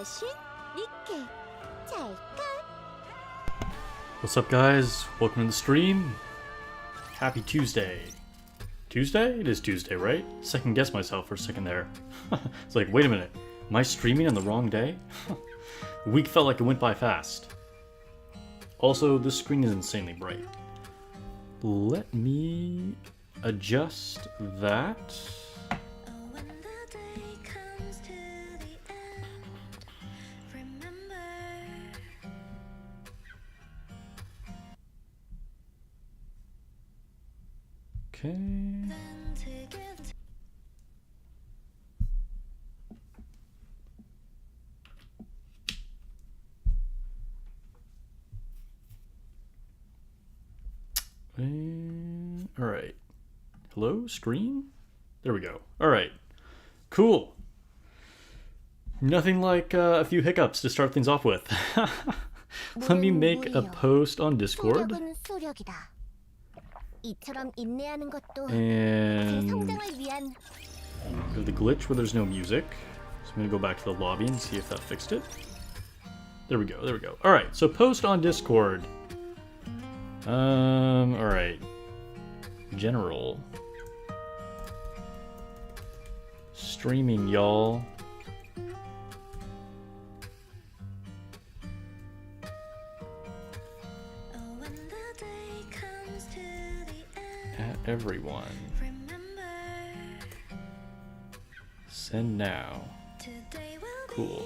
여신 니kke. 잘 가. What's up, guys? Welcome to the stream. Happy Tuesday. Tuesday? It is Tuesday, right? Second guess myself for a second there. It's like, wait a minute. Am I streaming on the wrong day? The week felt like it went by fast. Also, this screen is insanely bright. Let me adjust that. Okay. All right. Hello, screen? There we go. All right. Cool. Nothing like a few hiccups to start things off with. Let me make a post on Discord. And the glitch where there's no music. So I'm gonna go back to the lobby and see if that fixed it. There we go, there we go. Alright, so post on Discord. Alright. General. Streaming, y'all. At everyone. Send now. Cool.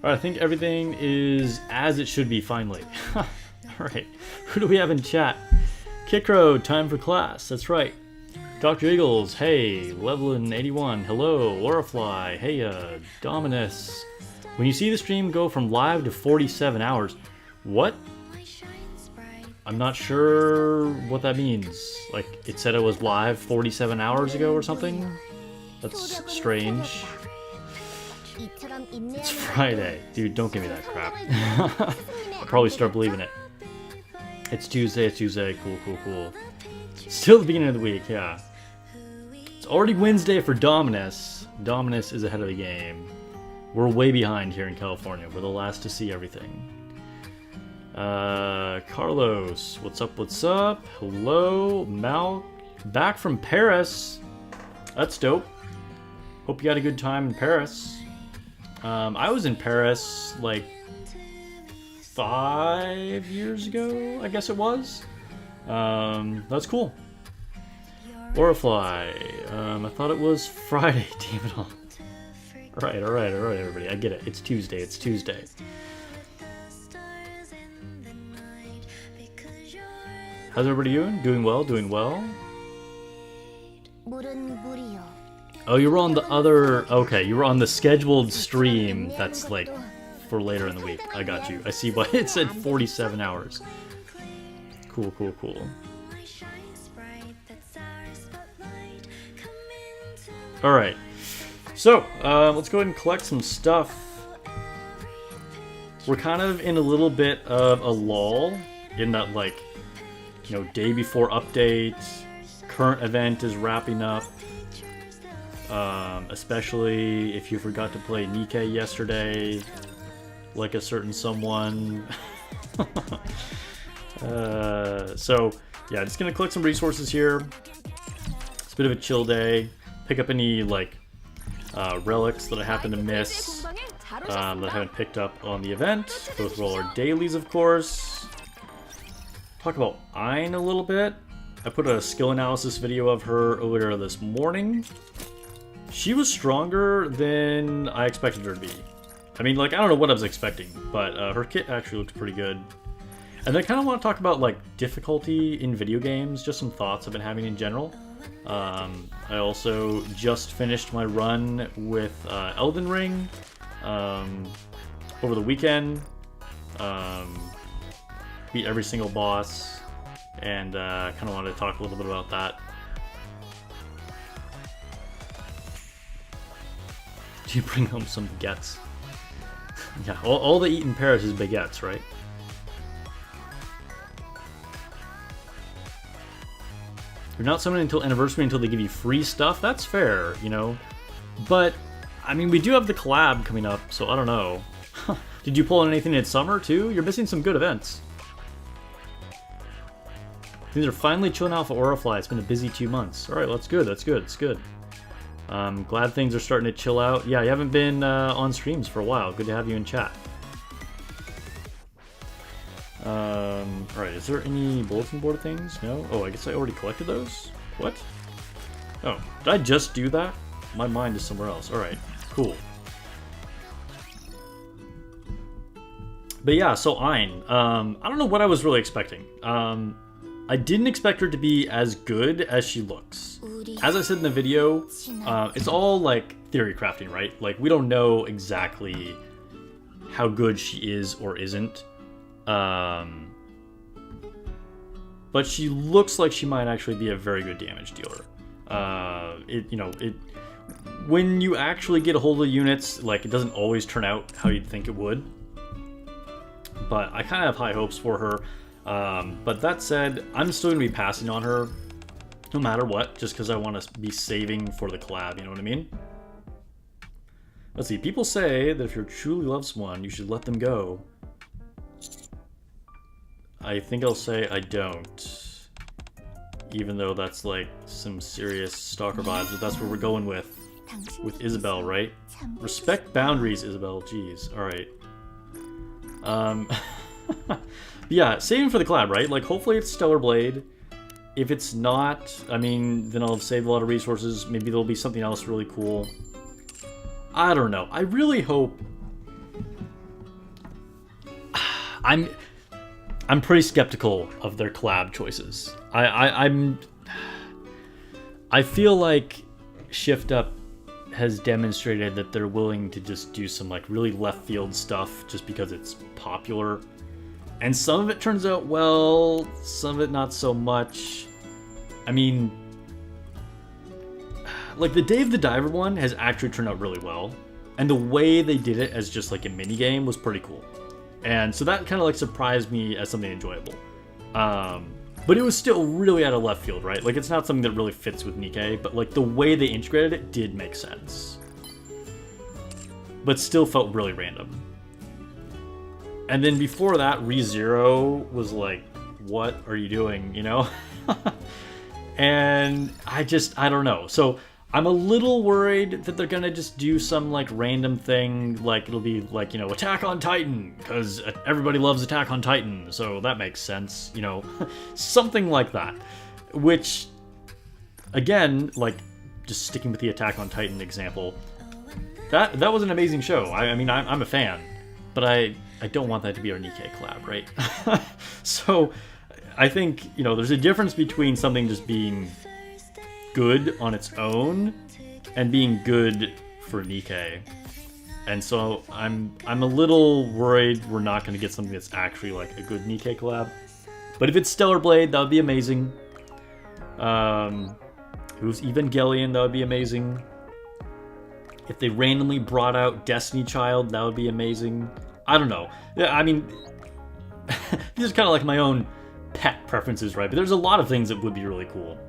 Alright, I think everything is as it should be finally. Alright, who do we have in chat? Kikro, time for class, that's right. Dr. Eagles, hey. Levelin 81, hello. Orafly, hey, Dominus. When you see the stream go from live to 47 hours, what? I'm not sure what that means. Like, it said it was live 47 hours ago or something? That's strange. It's Friday. Dude, don't give me that crap. I'll probably start believing it. It's Tuesday, Cool, cool, cool. Still the beginning of the week, yeah. It's already Wednesday for Dominus. Dominus is ahead of the game. We're way behind here in California. We're the last to see everything. Carlos, what's up, what's up? Hello, Mal, back from Paris. That's dope. Hope you had a good time in Paris. I was in Paris like 5 years ago, I guess it was. That's cool. Orafly, I thought it was Friday, damn it all. Alright, everybody. I get it. It's Tuesday. How's everybody doing? Doing well? Oh, you were on the other... Okay, you were on the scheduled stream that's, like, for later in the week. I got you. I see why it said 47 hours. Cool. Alright. So, let's go ahead and collect some stuff. We're kind of in a little bit of a lull in that, like, you know, day before update, current event is wrapping up. Especially if you forgot to play Nikke yesterday, like a certain someone. So, yeah, just gonna collect some resources here. It's a bit of a chill day. Pick up any, like, relics that I happen to miss that I haven't picked up on the event. Go through all our dailies, of course. Talk about Ayn a little bit. I put a skill analysis video of her earlier this morning. She was stronger than I expected her to be. I mean, like, I don't know what I was expecting, but her kit actually looks pretty good. And I kind of want to talk about, like, difficulty in video games, just some thoughts I've been having in general. I also just finished my run with Elden Ring over the weekend. Beat every single boss, and kind of wanted to talk a little bit about that. Do you bring home some baguettes? Yeah, all they eat in Paris is baguettes, right? You're not summoning until anniversary until they give you free stuff. That's fair, you know. But I mean, we do have the collab coming up, so I don't know. Did you pull in anything in summer too? You're missing some good events. Things are finally chilling out for Aurafly. It's been a busy 2 months. All right, well, that's good. That's good. It's good. Glad things are starting to chill out. Yeah, you haven't been on streams for a while. Good to have you in chat. Alright, is there any bulletin board things? No? Oh, I guess I already collected those? What? Oh, did I just do that? My mind is somewhere else. Alright, cool. But yeah, so Ein. I don't know what I was really expecting. I didn't expect her to be as good as she looks. As I said in the video, it's all like theory crafting, right? Like, we don't know exactly how good she is or isn't. But she looks like she might actually be a very good damage dealer. When you actually get a hold of the units, like, it doesn't always turn out how you'd think it would. But I kind of have high hopes for her. But that said, I'm still going to be passing on her no matter what, just because I want to be saving for the collab, you know what I mean? Let's see, people say that if you truly love someone, you should let them go. I think I'll say I don't. Even though that's like some serious stalker vibes, but that's where we're going with Isabelle, right? Respect boundaries, Isabelle, jeez, alright. Yeah, saving for the collab, right? Like, hopefully it's Stellar Blade. If it's not, I mean, then I'll have saved a lot of resources. Maybe there'll be something else really cool. I don't know. I really hope... I'm pretty skeptical of their collab choices. I feel like Shift Up has demonstrated that they're willing to just do some like really left field stuff just because it's popular. And some of it turns out well, some of it not so much. I mean, like the Dave the Diver one has actually turned out really well. And the way they did it as just like a mini game was pretty cool. And so that kind of like surprised me as something enjoyable. But it was still really out of left field, right? Like, it's not something that really fits with Nikke, but like the way they integrated it did make sense. But still felt really random. And then before that, ReZero was like, what are you doing, you know? And I don't know. So I'm a little worried that they're gonna just do some like random thing, like it'll be like, you know, Attack on Titan, because everybody loves Attack on Titan, so that makes sense, you know, something like that. Which, again, like just sticking with the Attack on Titan example, that was an amazing show. I mean, I'm a fan, but I don't want that to be our Nikke collab, right? So I think, you know, there's a difference between something just being good on its own and being good for Nikke. And so I'm a little worried we're not going to get something that's actually like a good Nikke collab. But if it's Stellar Blade, that would be amazing. If it was Evangelion, that would be amazing. If they randomly brought out Destiny Child, that would be amazing. I don't know. Yeah, I mean, these are kind of like my own pet preferences, right? But there's a lot of things that would be really cool.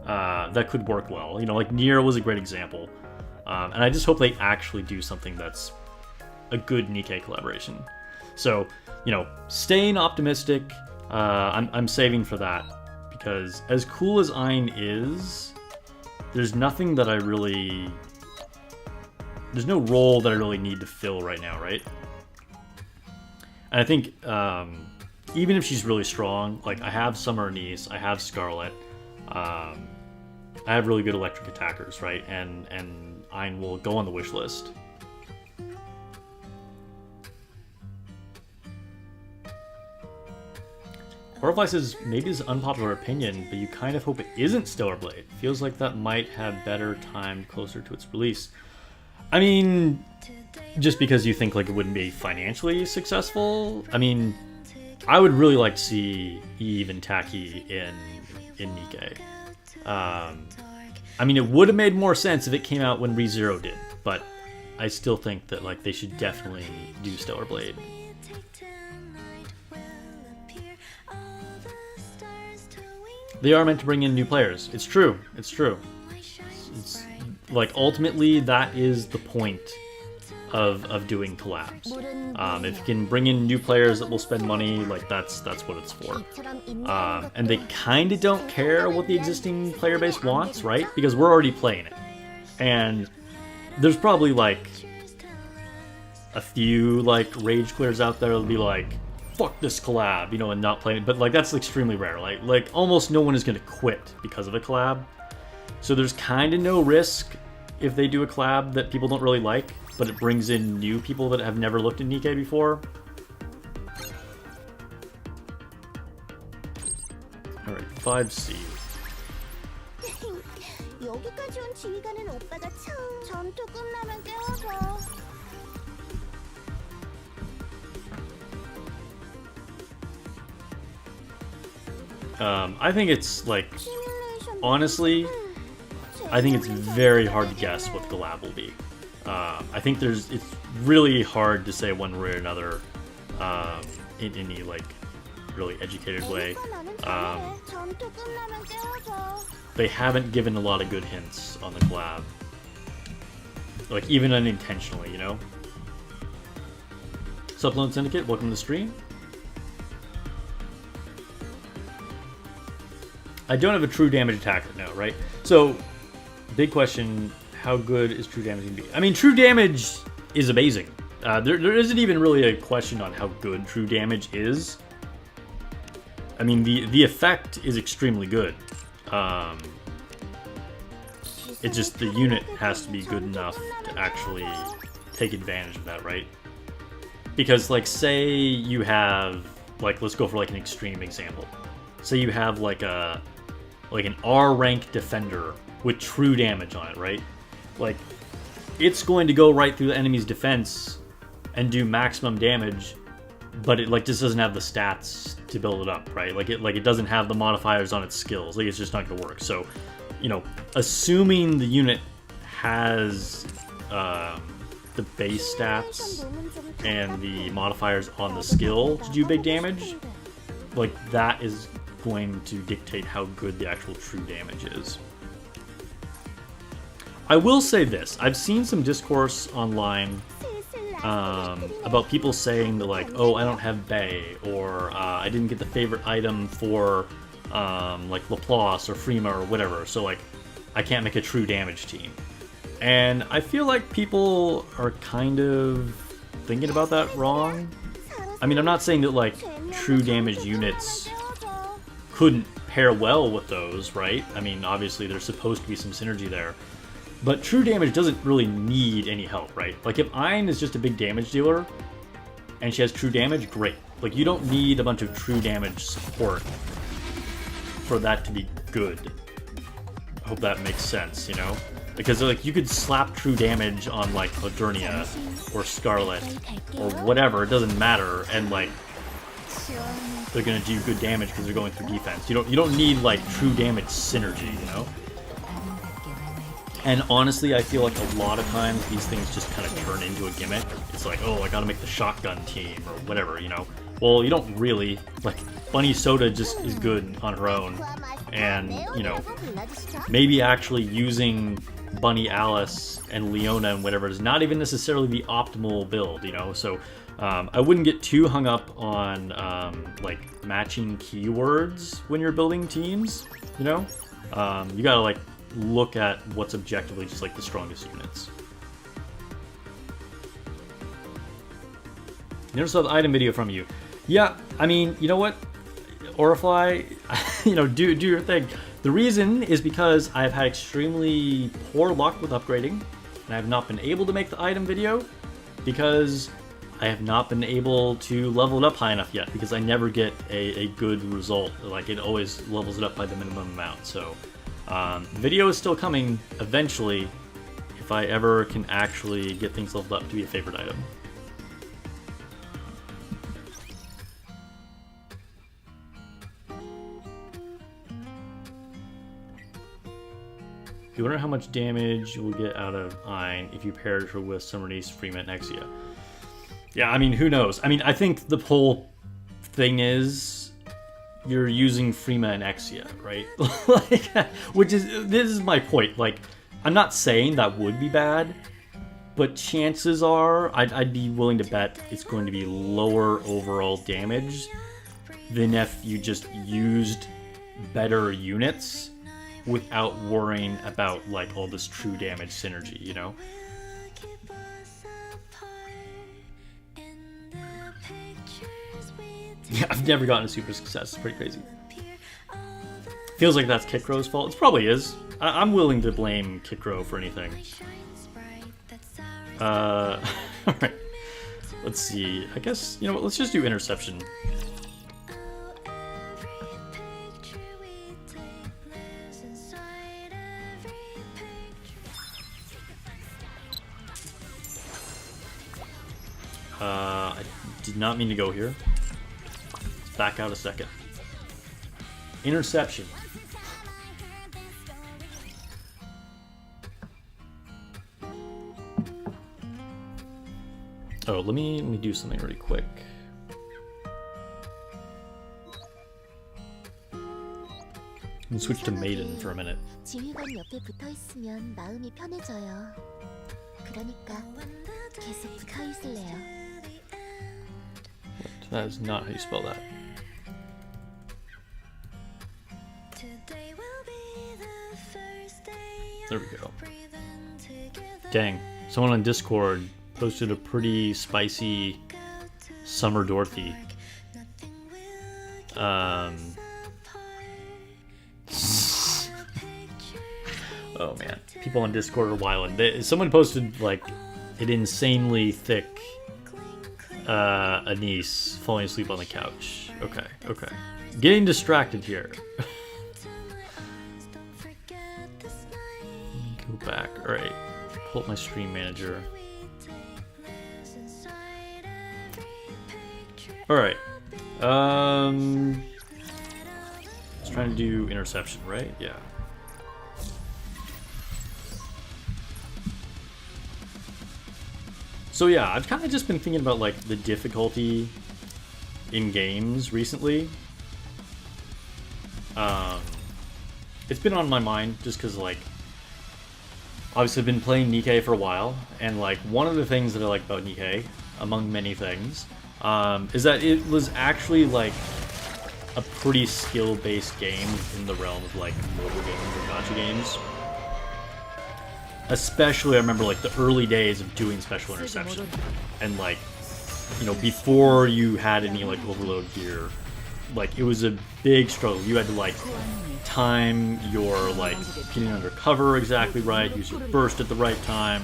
That could work well. You know, like Nier was a great example. And I just hope they actually do something that's a good Nikke collaboration. So, you know, staying optimistic, I'm saving for that. Because as cool as Ein is, there's nothing that I really... There's no role that I really need to fill right now, right? And I think, even if she's really strong, like, I have Summer Niece, I have Scarlet, I have really good electric attackers, right? And Ein will go on the wish list. Horrifly says, maybe it's an unpopular opinion, but you kind of hope it isn't Stellar Blade. Feels like that might have better time closer to its release. I mean, just because you think like it wouldn't be financially successful? I mean, I would really like to see Eve and Taki in Nikke. I mean, it would have made more sense if it came out when ReZero did, but I still think that like they should definitely do Stellar Blade. They are meant to bring in new players. It's true. It's true. It's like ultimately that is the point of doing collabs. If you can bring in new players that will spend money, like that's what it's for. And they kind of don't care what the existing player base wants, right? Because we're already playing it, and there's probably like a few like rage clears out there that'll be like, fuck this collab, you know, and not play it. But like that's extremely rare. Like almost no one is gonna quit because of a collab. So there's kind of no risk if they do a collab that people don't really like, but it brings in new people that have never looked at Nikke before. Alright, 5C. 여기까지 온 지휘관은 오빠가 참 전투 끝나면 깨워줘. I think it's like, honestly, I think it's very hard to guess what the collab will be. I think it's really hard to say one way or another in any like really educated way. They haven't given a lot of good hints on the collab, like even unintentionally, you know. Supplement Syndicate, welcome to the stream. I don't have a true damage attacker now, right? So, big question, how good is true damage going to be? I mean, true damage is amazing. There isn't even really a question on how good true damage is. I mean, the effect is extremely good. It's just the unit has to be good enough to actually take advantage of that, right? Because, like, say you have, like, let's go for, like, an extreme example. Say you have, like, an R-rank defender with true damage on it, right? Like, it's going to go right through the enemy's defense and do maximum damage, but it, like, just doesn't have the stats to build it up, right? Like, it doesn't have the modifiers on its skills. Like, it's just not going to work. So, you know, assuming the unit has the base stats and the modifiers on the skill to do big damage, like, that is going to dictate how good the actual true damage is. I will say this, I've seen some discourse online about people saying that, like, oh, I don't have Bay, or I didn't get the favorite item for like Laplace or Frima or whatever, so like I can't make a true damage team. And I feel like people are kind of thinking about that wrong. I mean, I'm not saying that like true damage units couldn't pair well with those, right? I mean, obviously there's supposed to be some synergy there. But true damage doesn't really need any help, right? Like if Ayn is just a big damage dealer and she has true damage, great. Like you don't need a bunch of true damage support for that to be good. I hope that makes sense, you know? Because like you could slap true damage on like Modernia or Scarlet or whatever, it doesn't matter, and like they're gonna do good damage because they're going through defense. You don't need like true damage synergy, you know? And honestly, I feel like a lot of times these things just kind of turn into a gimmick. It's like, oh, I gotta make the shotgun team or whatever, you know? Well, you don't really. Like, Bunny Soda just is good on her own. And, you know, maybe actually using Bunny Alice and Leona and whatever is not even necessarily the optimal build, you know? So I wouldn't get too hung up on, like, matching keywords when you're building teams, you know? You gotta, like, look at what's objectively just like the strongest units. Never saw the item video from you. Yeah, I mean, you know what, Orifly, you know, do your thing. The reason is because I've had extremely poor luck with upgrading, and I have not been able to make the item video because I have not been able to level it up high enough yet, because I never get a good result. Like, it always levels it up by the minimum amount, so video is still coming eventually if I ever can actually get things leveled up to be a favorite item. You wonder how much damage you will get out of Ayn if you paired her with Summerniece, Frima, and Nexia. Yeah, I mean, who knows? I mean, I think the whole thing is you're using Frima and Exia, right? Like, this is my point. Like, I'm not saying that would be bad, but chances are I'd be willing to bet it's going to be lower overall damage than if you just used better units without worrying about like all this true damage synergy, you know? Yeah, I've never gotten a super success. It's pretty crazy. Feels like that's Kikro's fault. It probably is. I'm willing to blame Kikro for anything. Alright. Let's see. I guess, you know what, let's just do interception. I did not mean to go here. Let's back out a second. Interception. Oh, let me do something really quick. Let me switch to Maiden for a minute. 지휘관 옆에 붙어 있으면 마음이 편해져요. 그러니까 계속 붙어 있을래요. That is not how you spell that. There we go. Dang, someone on Discord posted a pretty spicy Summer Dorothy. Oh man, people on Discord are wilding. Someone posted like an insanely thick Anise falling asleep on the couch. Okay, okay. Getting distracted here. Go back. Alright. Pull up my stream manager. Alright. Let's try to do interception, right? Yeah. So yeah, I've kind of just been thinking about like the difficulty in games recently. It's been on my mind just because like obviously I've been playing Nikke for a while, and like one of the things that I like about Nikke, among many things, is that it was actually like a pretty skill-based game in the realm of like mobile games or gacha games. Especially, I remember like the early days of doing special interception, and like, you know, before you had any like overload gear, like it was a big struggle. You had to like time your like getting under cover exactly right, use your burst at the right time,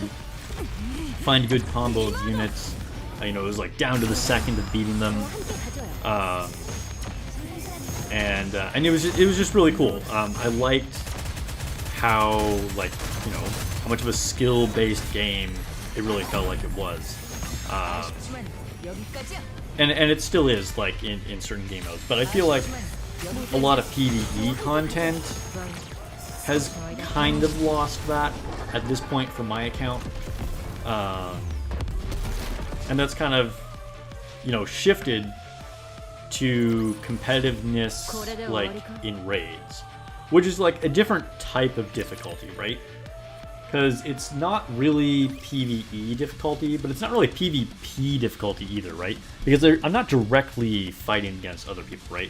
find a good combo of units. You know, it was like down to the second of beating them, and it was just really cool. I liked how like, you know, how much of a skill-based game it really felt like it was, and it still is like in certain game modes. But I feel like a lot of PvE content has kind of lost that at this point from my account, and that's kind of, you know, shifted to competitiveness like in raids, which is like a different type of difficulty, right? Because it's not really PvE difficulty, but it's not really PvP difficulty either, right? Because I'm not directly fighting against other people, right?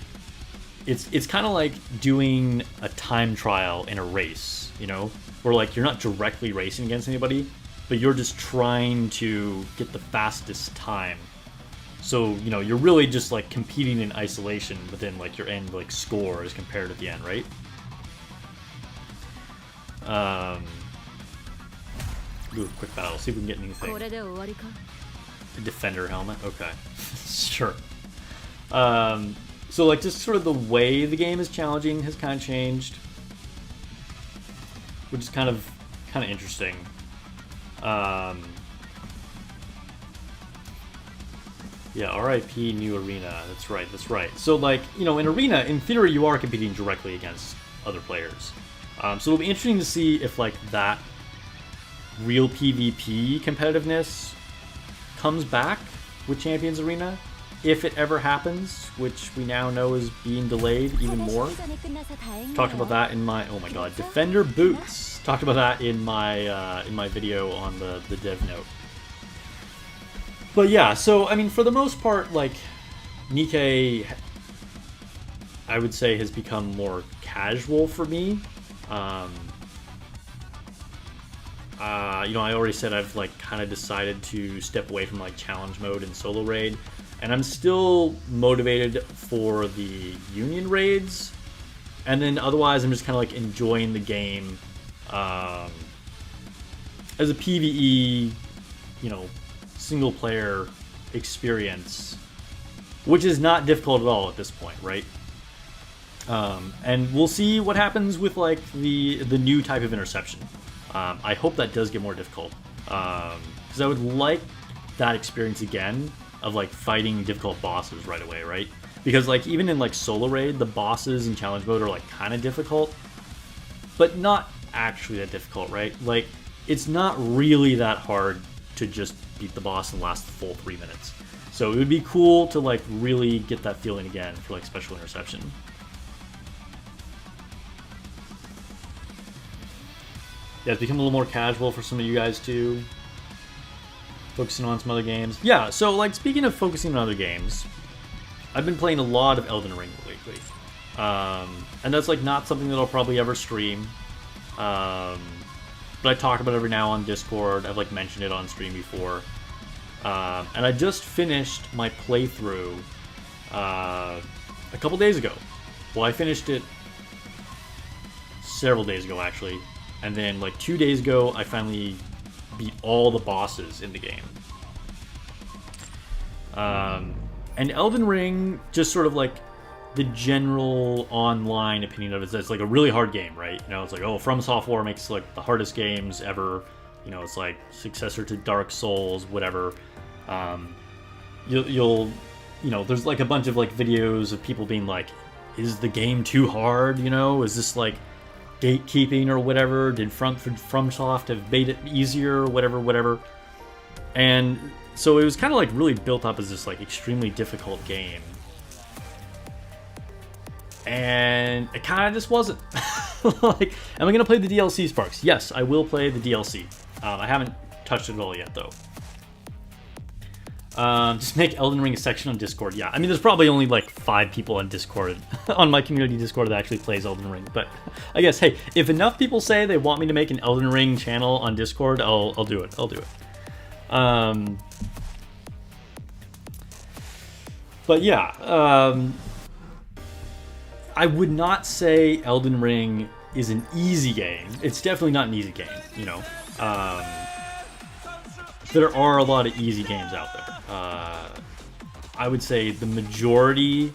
It's kind of like doing a time trial in a race, you know? Where like you're not directly racing against anybody, but you're just trying to get the fastest time. So, you know, you're really just like competing in isolation within like your end like score as compared to the end, right? Do a quick battle, see if we can get anything. A defender helmet, okay. Sure. So like just sort of the way the game is challenging has kind of changed, which is kind of interesting. Yeah, RIP new arena. That's right. So like, you know, in arena, in theory, you are competing directly against other players. So it'll be interesting to see if like that real PvP competitiveness comes back with Champions Arena, if it ever happens, which we now know is being delayed even more. Talked about that in my, oh my god, Defender Boots. Talked about that in my video on the dev note. But yeah, so I mean, for the most part, like, Nikke, I would say, has become more casual for me. You know, I already said I've like kind of decided to step away from like challenge mode and solo raid, and I'm still motivated for the union raids, and then otherwise I'm just kind of like enjoying the game as a PvE, you know, single player experience, which is not difficult at all at this point, right? And we'll see what happens with like the new type of interception. I hope that does get more difficult, because I would like that experience again of like fighting difficult bosses right away, right? Because like even in like solo raid, the bosses in challenge mode are like kind of difficult, but not actually that difficult, right? Like it's not really that hard to just beat the boss and last the full 3 minutes. So it would be cool to like really get that feeling again for like special interception. Yeah, it's become a little more casual for some of you guys too. Focusing on some other games. Yeah, so like speaking of focusing on other games, I've been playing a lot of Elden Ring lately. And that's like not something that I'll probably ever stream. But I talk about it every now on Discord. I've like mentioned it on stream before. And I just finished my playthrough a couple days ago. Well, I finished it several days ago actually. And then, like, 2 days ago, I finally beat all the bosses in the game. And Elden Ring, just sort of like the general online opinion of it, is it's like a really hard game, right? You know, it's like, oh, From Software makes like the hardest games ever. You know, it's like successor to Dark Souls, whatever. You know, there's like a bunch of like videos of people being like, is the game too hard? You know, is this like gatekeeping or whatever? Did FromSoft have made it easier or whatever? And so it was kind of like really built up as this like extremely difficult game, and it kind of just wasn't. Like, am I gonna play the DLC, Sparks? Yes, I will play the DLC. I haven't touched it at all yet though. Just make Elden Ring a section on Discord. Yeah, I mean, there's probably only like 5 people on Discord, on my community Discord, that actually plays Elden Ring. But I guess, hey, if enough people say they want me to make an Elden Ring channel on Discord, I'll do it. I'll do it. But yeah, I would not say Elden Ring is an easy game. It's definitely not an easy game, you know. There are a lot of easy games out there. I would say the majority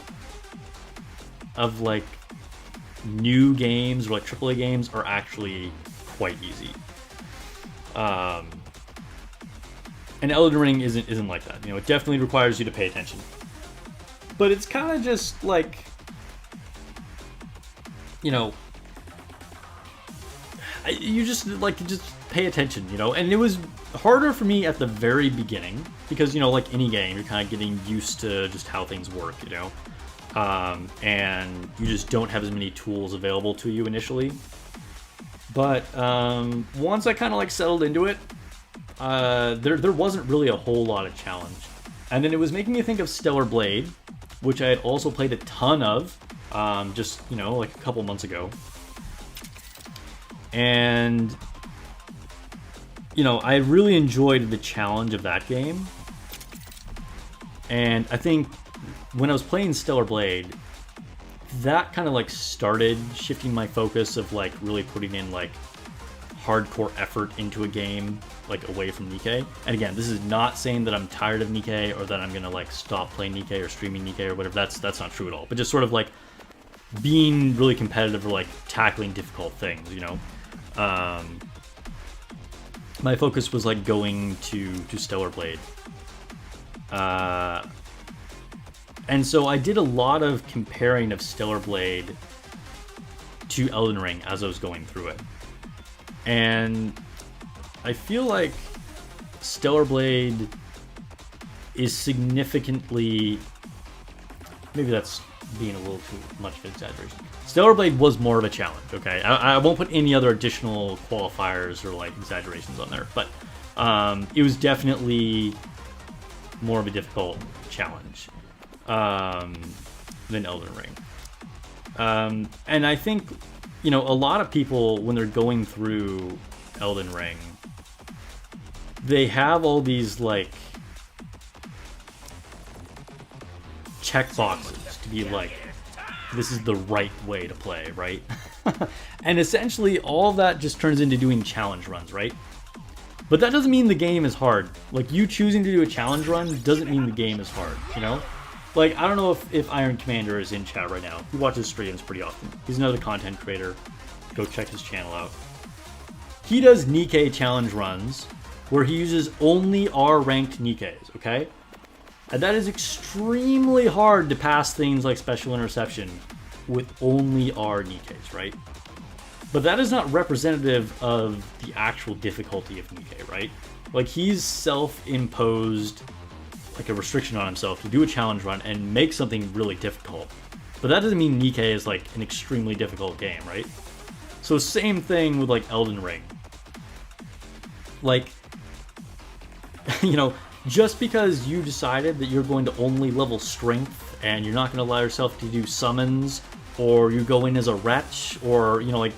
of like new games or like AAA games are actually quite easy. And Elden Ring isn't like that. You know, it definitely requires you to pay attention. But it's kind of just like, you know, you just pay attention, you know. And it was harder for me at the very beginning because, you know, like any game, you're kind of getting used to just how things work, you know. And you just don't have as many tools available to you initially. But once I kind of like settled into it, there wasn't really a whole lot of challenge. And then it was making me think of Stellar Blade, which I had also played a ton of, just, you know, like a couple months ago. And, you know, I really enjoyed the challenge of that game. And I think when I was playing Stellar Blade, that kind of like started shifting my focus of like really putting in like hardcore effort into a game, like away from Nikke. And again, this is not saying that I'm tired of Nikke or that I'm gonna like stop playing Nikke or streaming Nikke or whatever. That's not true at all. But just sort of like being really competitive or like tackling difficult things, you know. My focus was like going to Stellar Blade. And so I did a lot of comparing of Stellar Blade to Elden Ring as I was going through it. And I feel like Stellar Blade is significantly maybe that's being a little too much of an exaggeration. Stellar Blade was more of a challenge, okay? I won't put any other additional qualifiers or like exaggerations on there, but it was definitely more of a difficult challenge than Elden Ring. And I think, you know, a lot of people, when they're going through Elden Ring, they have all these like checkboxes to be like, this is the right way to play, right? And essentially all that just turns into doing challenge runs, right? But that doesn't mean the game is hard. Like, you choosing to do a challenge run doesn't mean the game is hard, you know? Like, I don't know if Iron Commander is in chat right now. He watches streams pretty often. He's another content creator. Go check his channel out. He does Nikke challenge runs where he uses only R-ranked Nikkes, okay? And that is extremely hard to pass things like Special Interception with only R Nikkes, right? But that is not representative of the actual difficulty of Nikke, right? Like, he's self-imposed like a restriction on himself to do a challenge run and make something really difficult. But that doesn't mean Nikke is like an extremely difficult game, right? So same thing with like Elden Ring. Like, you know, just because you decided that you're going to only level strength and you're not going to allow yourself to do summons, or you go in as a wretch, or, you know, like,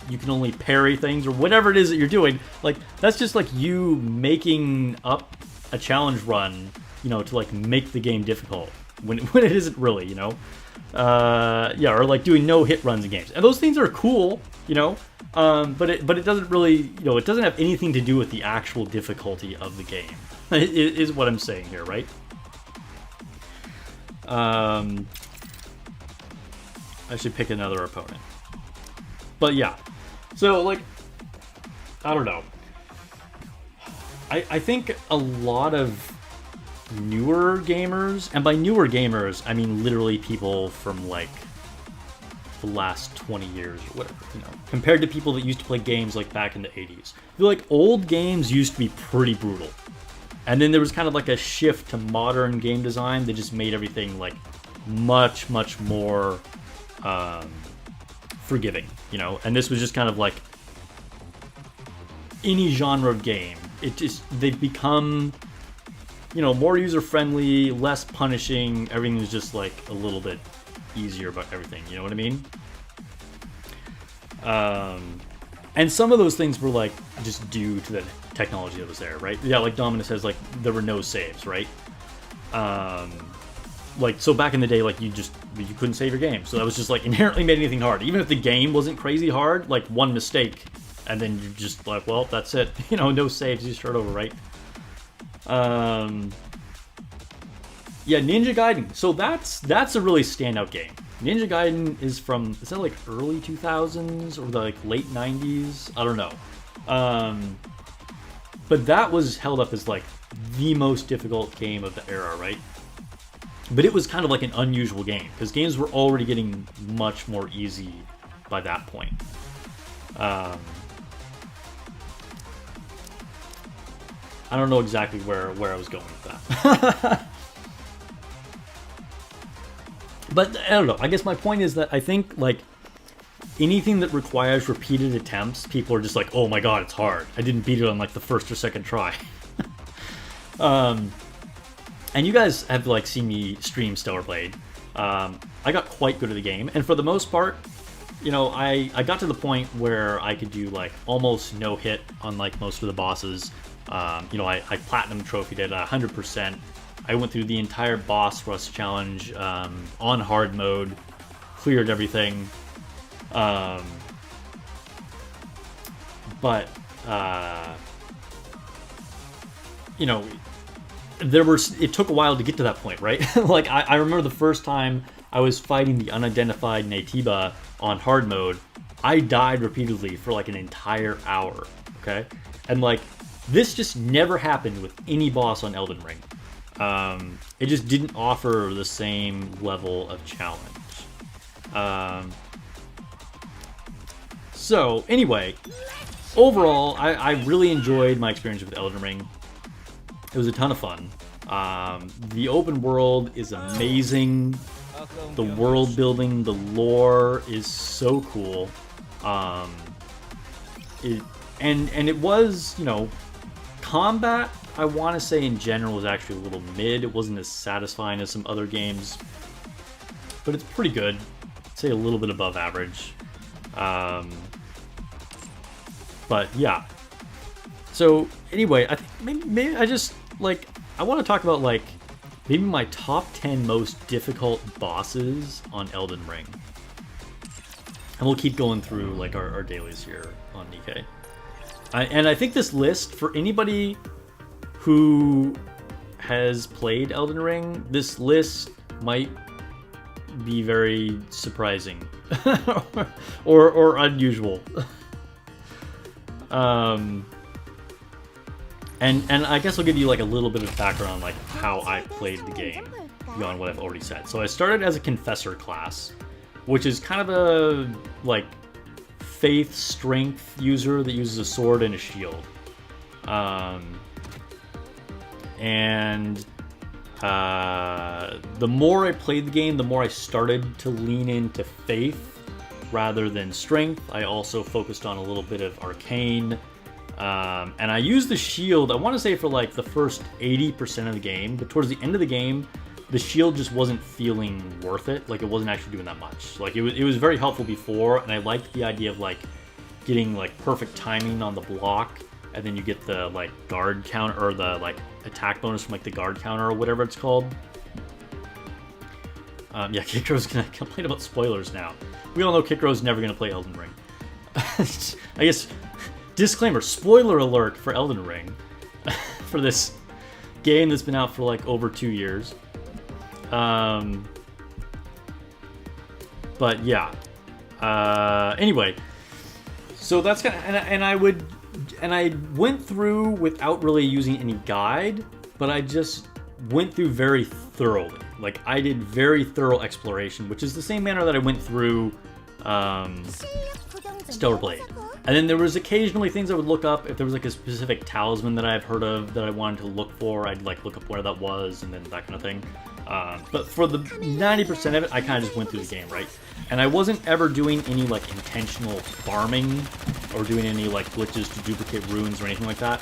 you can only parry things, or whatever it is that you're doing, like, that's just like you making up a challenge run, you know, to like make the game difficult when it isn't really, you know. Yeah, or like doing no hit runs in games, and those things are cool, you know. But it doesn't really, you know, it doesn't have anything to do with the actual difficulty of the game. Is what I'm saying here, right? I should pick another opponent. But yeah, so like, I don't know. I think a lot of newer gamers, and by newer gamers, I mean literally people from like the last 20 years or whatever, you know, compared to people that used to play games like back in the 80s. I feel like old games used to be pretty brutal. And then there was kind of like a shift to modern game design that just made everything like much, much more forgiving, you know? And this was just kind of like any genre of game. They've become, you know, more user-friendly, less punishing. Everything is just like a little bit easier about everything, you know what I mean? And some of those things were like just due to the technology that was there, right? Yeah, like Dominus says, like, there were no saves, right? Like, so back in the day, like, you couldn't save your game, so that was just like inherently made anything hard. Even if the game wasn't crazy hard, like one mistake and then you're just like, well, that's it. You know, no saves, you start over, right? Yeah, Ninja Gaiden. So that's a really standout game. Ninja Gaiden is from, is that like early 2000s or the like late 90s? I don't know. But that was held up as like the most difficult game of the era, right? But it was kind of like an unusual game because games were already getting much more easy by that point. I don't know exactly where I was going with that. But I don't know. I guess my point is that I think like anything that requires repeated attempts, people are just like, oh my god, it's hard. I didn't beat it on like the first or second try. And you guys have like seen me stream Stellar Blade. I got quite good at the game, and for the most part, you know, I got to the point where I could do like almost no hit on like most of the bosses. You know, I platinum trophied it 100%. I went through the entire boss rush challenge on hard mode, cleared everything. But you know, it took a while to get to that point, right? Like I remember the first time I was fighting the unidentified Natiba on hard mode, I died repeatedly for like an entire hour, okay? And like, this just never happened with any boss on Elden Ring. It just didn't offer the same level of challenge. So anyway, overall, I really enjoyed my experience with Elden Ring. It was a ton of fun. The open world is amazing. The world building, the lore is so cool. It was, you know, combat, I want to say in general was actually a little mid. It wasn't as satisfying as some other games, but it's pretty good. I'd say a little bit above average. But yeah. So anyway, I think maybe I just like I want to talk about like maybe my top 10 most difficult bosses on Elden Ring. And we'll keep going through like our dailies here on Nikke. And I think this list, for anybody who has played Elden Ring, this list might be very surprising or unusual. And I guess I'll give you like a little bit of background on like how I played the game beyond what I've already said. So I started as a Confessor class, which is kind of a like faith strength user that uses a sword and a shield. The more I played the game, the more I started to lean into faith rather than strength. I also focused on a little bit of arcane. And I used the shield, I want to say for like the first 80% of the game, but towards the end of the game, the shield just wasn't feeling worth it. Like it wasn't actually doing that much. Like it was very helpful before, and I liked the idea of like getting like perfect timing on the block, and then you get the like guard counter or the like attack bonus from like the guard counter or whatever it's called. Yeah, Kikro's gonna complain about spoilers now. We all know Kikro's never gonna play Elden Ring. I guess, disclaimer, spoiler alert for Elden Ring. For this game that's been out for like over 2 years. But yeah. Anyway, so that's kind of, and I went through without really using any guide, but I just went through very thoroughly. Like I did very thorough exploration, which is the same manner that I went through Stellar Blade. And then there was occasionally things I would look up. If there was like a specific talisman that I've heard of that I wanted to look for, I'd like look up where that was and then that kind of thing. But for the 90% of it, I kind of just went through the game, right? And I wasn't ever doing any like intentional farming or doing any like glitches to duplicate runes or anything like that.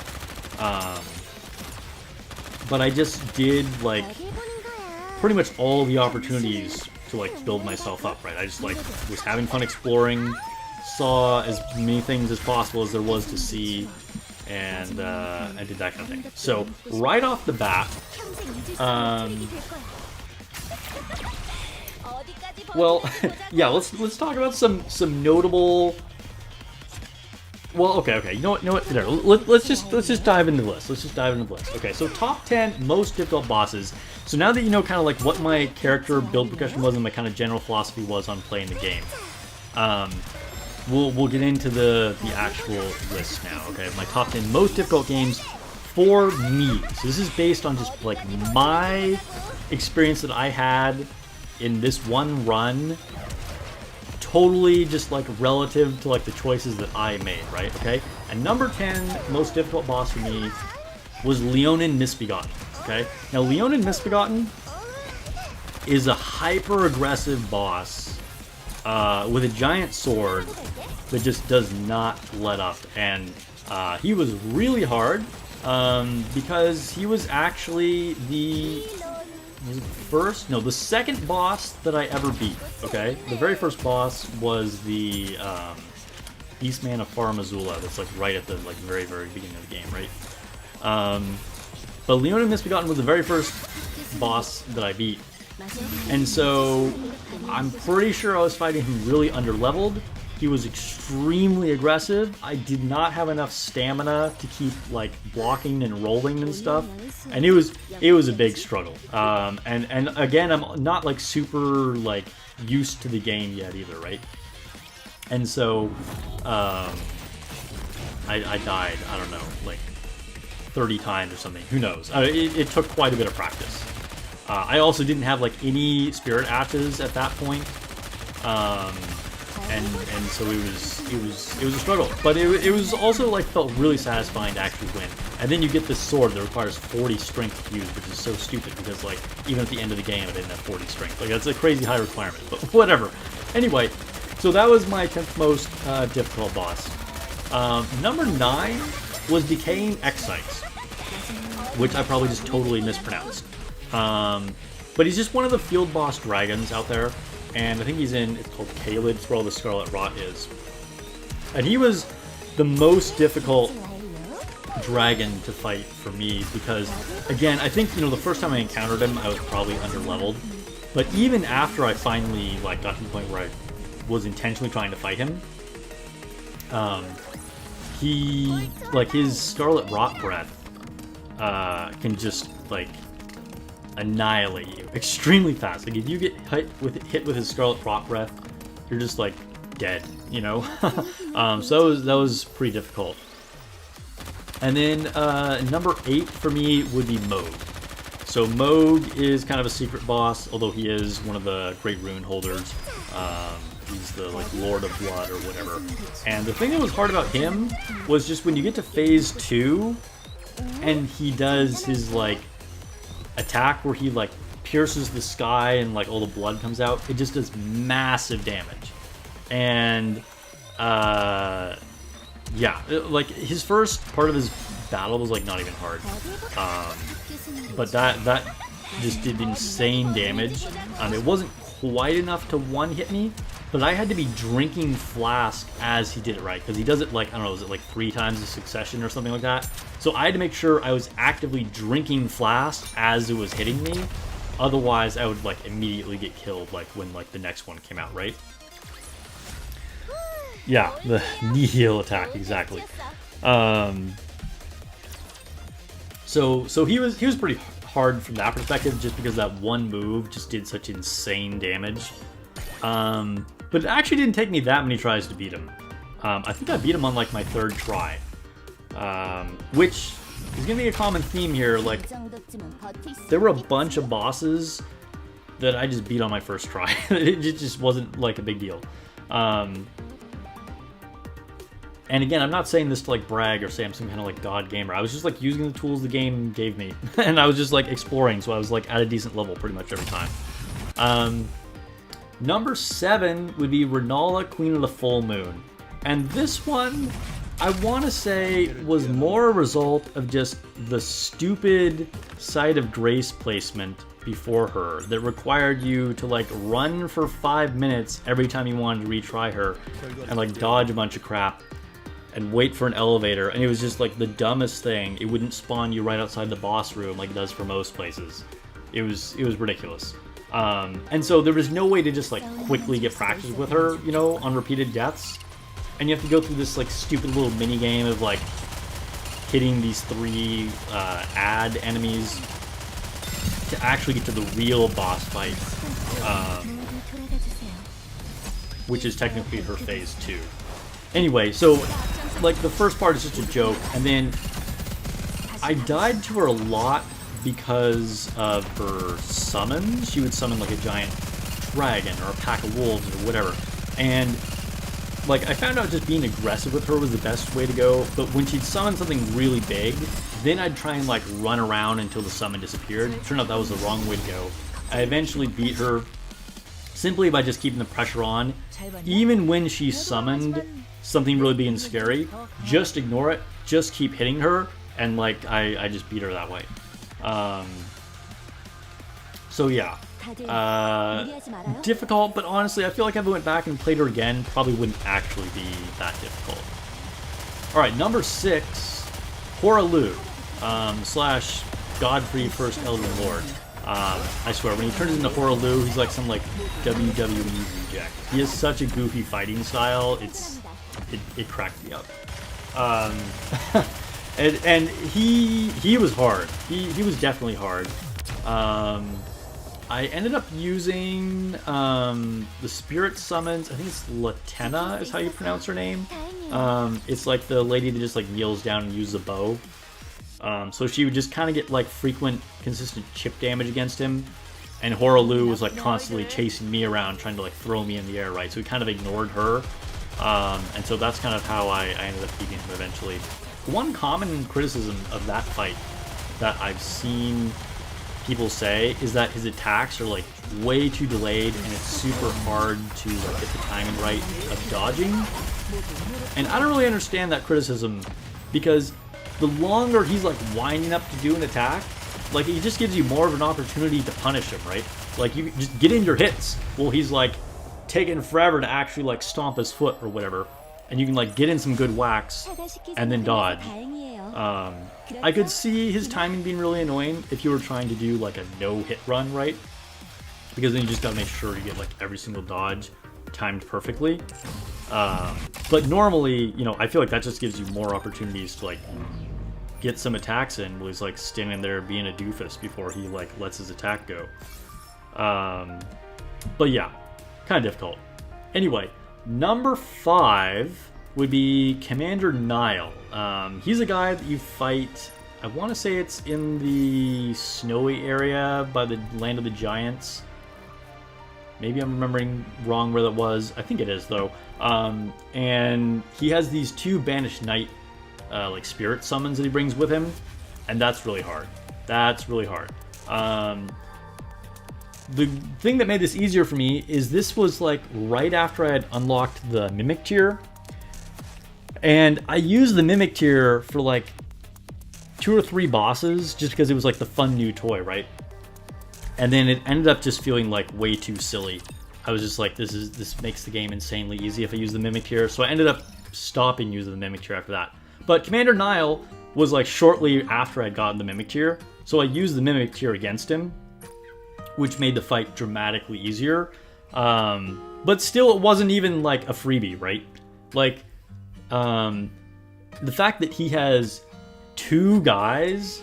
But I just did like pretty much all the opportunities to like build myself up, right? I just like was having fun exploring, saw as many things as possible as there was to see, and I did that kind of thing. So right off the bat, well, yeah, let's talk about some notable. Well, okay. You know what? There. Let's just dive into the list. Okay, so top 10 most difficult bosses. So now that you know kind of like what my character build progression was and my kind of general philosophy was on playing the game, we'll get into the actual list now. Okay, my top 10 most difficult games for me. So this is based on just like my experience that I had in this one run. Totally just like relative to like the choices that I made, right? Okay, and number 10 most difficult boss for me was Leonin Misbegotten. Okay, now Leonin Misbegotten is a hyper aggressive boss with a giant sword that just does not let up, and he was really hard because he was actually the second boss that I ever beat. Okay, the very first boss was the Beastman of Far Missoula. That's like right at the like very beginning of the game, right? But Leonin Misbegotten was the very first boss that I beat, and so I'm pretty sure I was fighting him really underleveled. He was extremely aggressive. I did not have enough stamina to keep like blocking and rolling and stuff, and it was a big struggle. And again, I'm not like super like used to the game yet either, right? And so I died, I don't know, like 30 times or something. Who knows? It took quite a bit of practice. I also didn't have like any spirit ashes at that point. and so it was a struggle, but it was also like felt really satisfying to actually win. And then you get this sword that requires 40 strength to use, which is so stupid because like even at the end of the game I didn't have 40 strength. Like that's a crazy high requirement, but whatever. Anyway, so that was my 10th most difficult boss. Number 9 was Decaying Excite, which I probably just totally mispronounced. But he's just one of the field boss dragons out there, and I think he's in, it's called Caelid, it's where all the Scarlet Rot is. And he was the most difficult dragon to fight for me because, again, I think, you know, the first time I encountered him, I was probably under-leveled. But even after I finally, like, got to the point where I was intentionally trying to fight him, he, like, his Scarlet Rot breath can just, like, annihilate you extremely fast. Like, if you get hit with his Scarlet Rot breath, you're just, like, dead, you know? So that was pretty difficult. And then number 8 for me would be Moog. So Moog is kind of a secret boss, although he is one of the Great Rune holders. He's the like Lord of Blood or whatever. And the thing that was hard about him was just when you get to phase 2 and he does his like attack where he like pierces the sky and like all the blood comes out, it just does massive damage. And yeah, like his first part of his battle was like not even hard. But that just did insane damage. It wasn't quite enough to one-hit me, but I had to be drinking Flask as he did it right, because he does it like, I don't know, was it like 3 times in succession or something like that? So I had to make sure I was actively drinking Flask as it was hitting me, otherwise I would like immediately get killed like when like the next one came out, right? Yeah, the knee heal attack, exactly. So he was pretty hard from that perspective, just because that one move just did such insane damage. But it actually didn't take me that many tries to beat him. I think I beat him on like my 3rd try, which is gonna be a common theme here. Like, there were a bunch of bosses that I just beat on my 1st try. It just wasn't like a big deal. And again, I'm not saying this to like brag or say I'm some kind of like god gamer. I was just like using the tools the game gave me, and I was just like exploring, so I was like at a decent level pretty much every time. Number 7 would be Renala, Queen of the Full Moon. And this one, I want to say, was more a result of just the stupid Site of Grace placement before her that required you to like run for 5 minutes every time you wanted to retry her and like dodge a bunch of crap and wait for an elevator, and it was just like the dumbest thing. It wouldn't spawn you right outside the boss room like it does for most places. It was ridiculous. And so there was no way to just like quickly get practice with her, you know, on repeated deaths. And you have to go through this like stupid little mini game of like hitting these 3 ad enemies to actually get to the real boss fight, which is technically her phase 2. Anyway, so like the first part is just a joke, and then I died to her a lot because of her summons. She would summon like a giant dragon or a pack of wolves or whatever, and like I found out just being aggressive with her was the best way to go. But when she'd summon something really big, then I'd try and like run around until the summon disappeared. It turned out that was the wrong way to go. I eventually beat her simply by just keeping the pressure on. Even when she summoned something really big and scary, just ignore it, just keep hitting her, and like I just beat her that way. So yeah, difficult, but honestly I feel like if I went back and played her again, probably wouldn't actually be that difficult. Alright, number 6, Horalu, slash Godfrey First Elden Lord. I swear, when he turns into Horalu, he's like some like WWE reject. He has such a goofy fighting style, it cracked me up. And he was hard. He was definitely hard. I ended up using the spirit summons. I think it's Latena is how you pronounce her name. It's like the lady that just like kneels down and uses a bow. So she would just kind of get like frequent, consistent chip damage against him. and Horalu was like constantly chasing me around, trying to like throw me in the air, right? So he kind of ignored her, and so that's kind of how I ended up beating him eventually. One common criticism of that fight that I've seen people say is that his attacks are like way too delayed, and it's super hard to like get the timing right of dodging. And I don't really understand that criticism, because the longer he's like winding up to do an attack, like it just gives you more of an opportunity to punish him, right? Like you just get in your hits. Well, he's like taking forever to actually like stomp his foot or whatever, and you can like get in some good whacks and then dodge. I could see his timing being really annoying if you were trying to do like a no-hit run, right? Because then you just gotta make sure you get like every single dodge timed perfectly. But normally, you know, I feel like that just gives you more opportunities to like get some attacks in while he's like standing there being a doofus before he like lets his attack go. But yeah, kind of difficult. Anyway, number 5 would be Commander Nile. He's a guy that you fight, I want to say it's in the snowy area by the Land of the Giants. Maybe I'm remembering wrong where that was. I think it is, though. And he has these 2 Banished Knight like spirit summons that he brings with him, and that's really hard. That's really hard. The thing that made this easier for me is this was like right after I had unlocked the Mimic tier, and I used the Mimic tier for like 2 or 3 bosses just because it was like the fun new toy, right? And then it ended up just feeling like way too silly. I was just like, this makes the game insanely easy if I use the Mimic tier, so I ended up stopping using the Mimic tier after that. But Commander Nile was like shortly after I'd gotten the Mimic tier, so I used the Mimic tier against him, which made the fight dramatically easier. But still, it wasn't even like a freebie, right? Like, the fact that he has 2 guys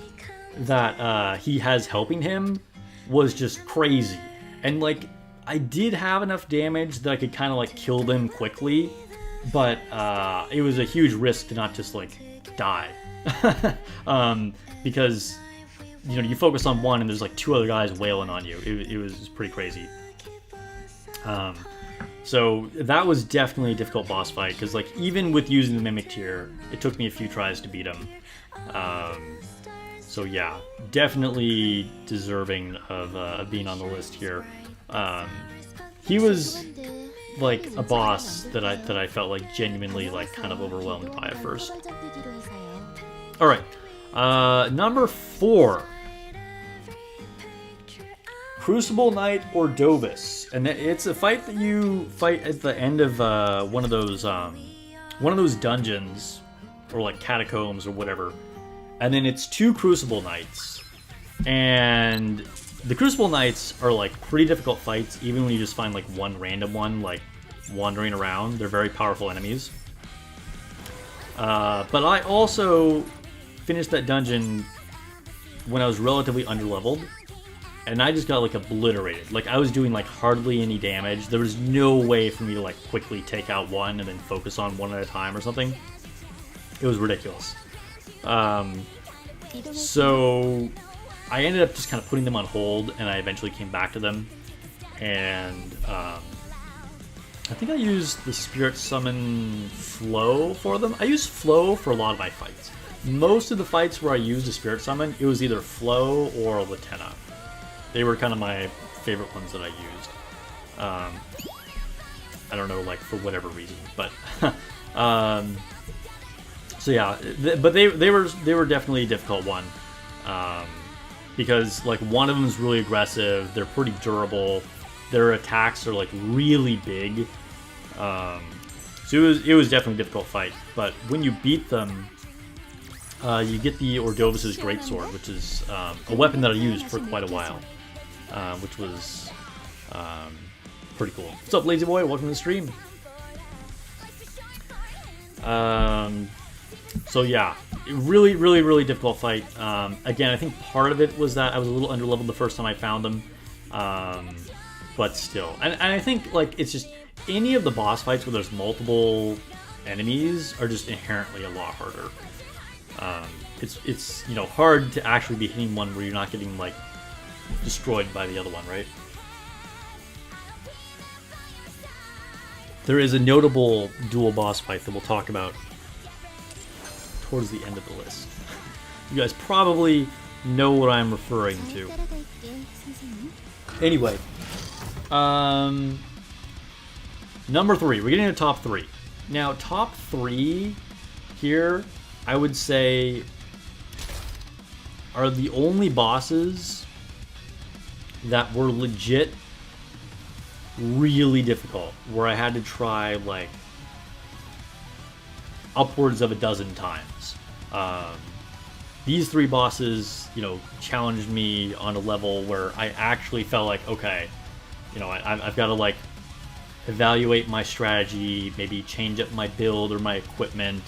that he has helping him was just crazy. And like, I did have enough damage that I could kind of like kill them quickly, but it was a huge risk to not just like die. Because, you know, you focus on one and there's like 2 other guys wailing on you. It was pretty crazy. So that was definitely a difficult boss fight, because like even with using the Mimic tier, it took me a few tries to beat him. So yeah, definitely deserving of being on the list here. He was like a boss that I felt like genuinely like kind of overwhelmed by at first. All right, number 4. Crucible Knight Ordovis, and it's a fight that you fight at the end of one of those dungeons or like catacombs or whatever, and then it's 2 Crucible Knights, and the Crucible Knights are like pretty difficult fights even when you just find like one random one like wandering around. They're very powerful enemies. But I also finished that dungeon when I was relatively underleveled, and I just got like obliterated. Like I was doing like hardly any damage. There was no way for me to like quickly take out one and then focus on one at a time or something. It was ridiculous. So I ended up just kind of putting them on hold, and I eventually came back to them. And I think I used the Spirit Summon Flow for them. I used Flow for a lot of my fights. Most of the fights where I used a Spirit Summon, it was either Flow or Latenna. They were kind of my favorite ones that I used. I don't know, like, for whatever reason, but... so yeah, but they were definitely a difficult one. Because, like, one of them is really aggressive, they're pretty durable, their attacks are, like, really big. So it was definitely a difficult fight, but when you beat them, you get the Ordovis' Greatsword, which is a weapon that I used for quite a while, which was pretty cool. What's up, Lazy Boy? Welcome to the stream. So yeah, really, really, really difficult fight. Again, I think part of it was that I was a little underleveled the first time I found them, but still. And I think, like, it's just any of the boss fights where there's multiple enemies are just inherently a lot harder. It's you know, hard to actually be hitting one where you're not getting like destroyed by the other one, right? There is a notable dual boss fight that we'll talk about towards the end of the list. You guys probably know what I'm referring to. Anyway, number 3. We're getting to top 3. Now, top 3 here, I would say, are the only bosses that were legit really difficult, where I had to try like upwards of a dozen times. These 3 bosses, you know, challenged me on a level where I actually felt like, okay, you know, I've got to like evaluate my strategy, maybe change up my build or my equipment,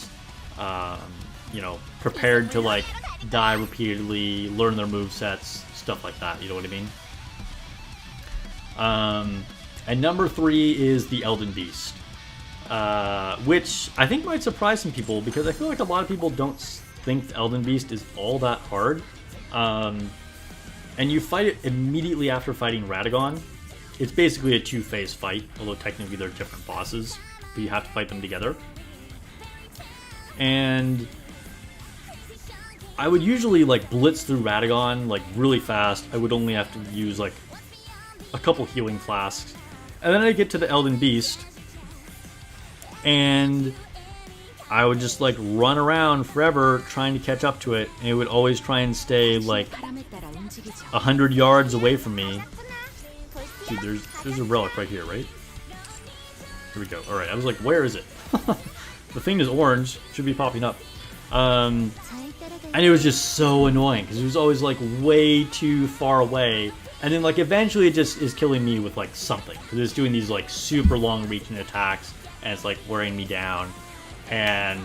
you know, prepared to like die repeatedly, learn their movesets, stuff like that, you know what I mean? And number 3 is the Elden Beast, which I think might surprise some people, because I feel like a lot of people don't think the Elden Beast is all that hard. And you fight it immediately after fighting Radagon. It's basically a 2-phase fight, although technically they're different bosses, but you have to fight them together. And I would usually like blitz through Radagon like really fast. I would only have to use like a couple healing flasks. And then I get to the Elden Beast, and I would just like run around forever trying to catch up to it, and it would always try and stay like 100 yards away from me. Dude, there's a relic right here, right? Here we go. Alright, I was like, where is it? The thing is orange, should be popping up. And it was just so annoying, because it was always like way too far away. And then like eventually it just is killing me with like something, because it's doing these like super long reaching attacks, and it's like wearing me down. And,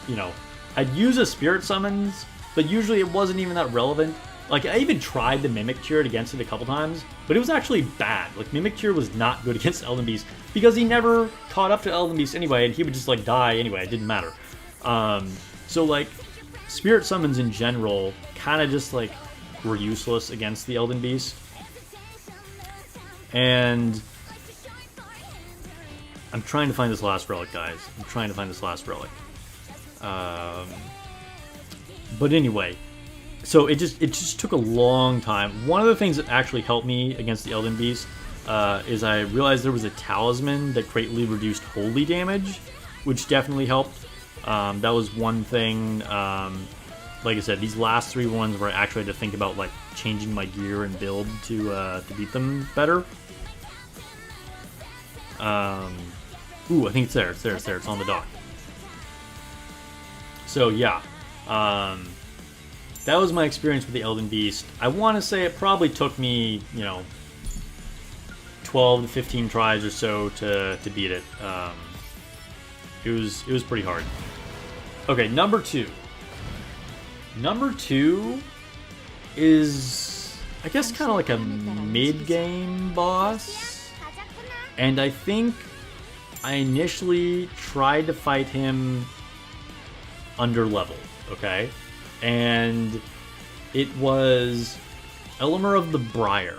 you know, I'd use a spirit summons, but usually it wasn't even that relevant. Like, I even tried the Mimic Cure against it a couple times, but it was actually bad. Like, Mimic Cure was not good against Elden Beast, because he never caught up to Elden Beast anyway, and he would just, like, die anyway. It didn't matter. So, like, spirit summons in general kind of just, like, were useless against the Elden Beast. And I'm trying to find this last relic, guys. I'm trying to find this last relic. But anyway, so it just took a long time. One of the things that actually helped me against the Elden Beast is I realized there was a talisman that greatly reduced holy damage, which definitely helped. That was one thing. Like I said, these last 3 ones where I actually had to think about like changing my gear and build to beat them better. Ooh, I think it's there. It's there. It's there. It's on the dock. So yeah, that was my experience with the Elden Beast. I want to say it probably took me, you know, 12 to 15 tries or so to beat it. It was pretty hard. Okay, number 2. Number 2 is, I guess, kind of like a mid-game boss. And I think I initially tried to fight him under level, okay? And it was Elemer of the Briar.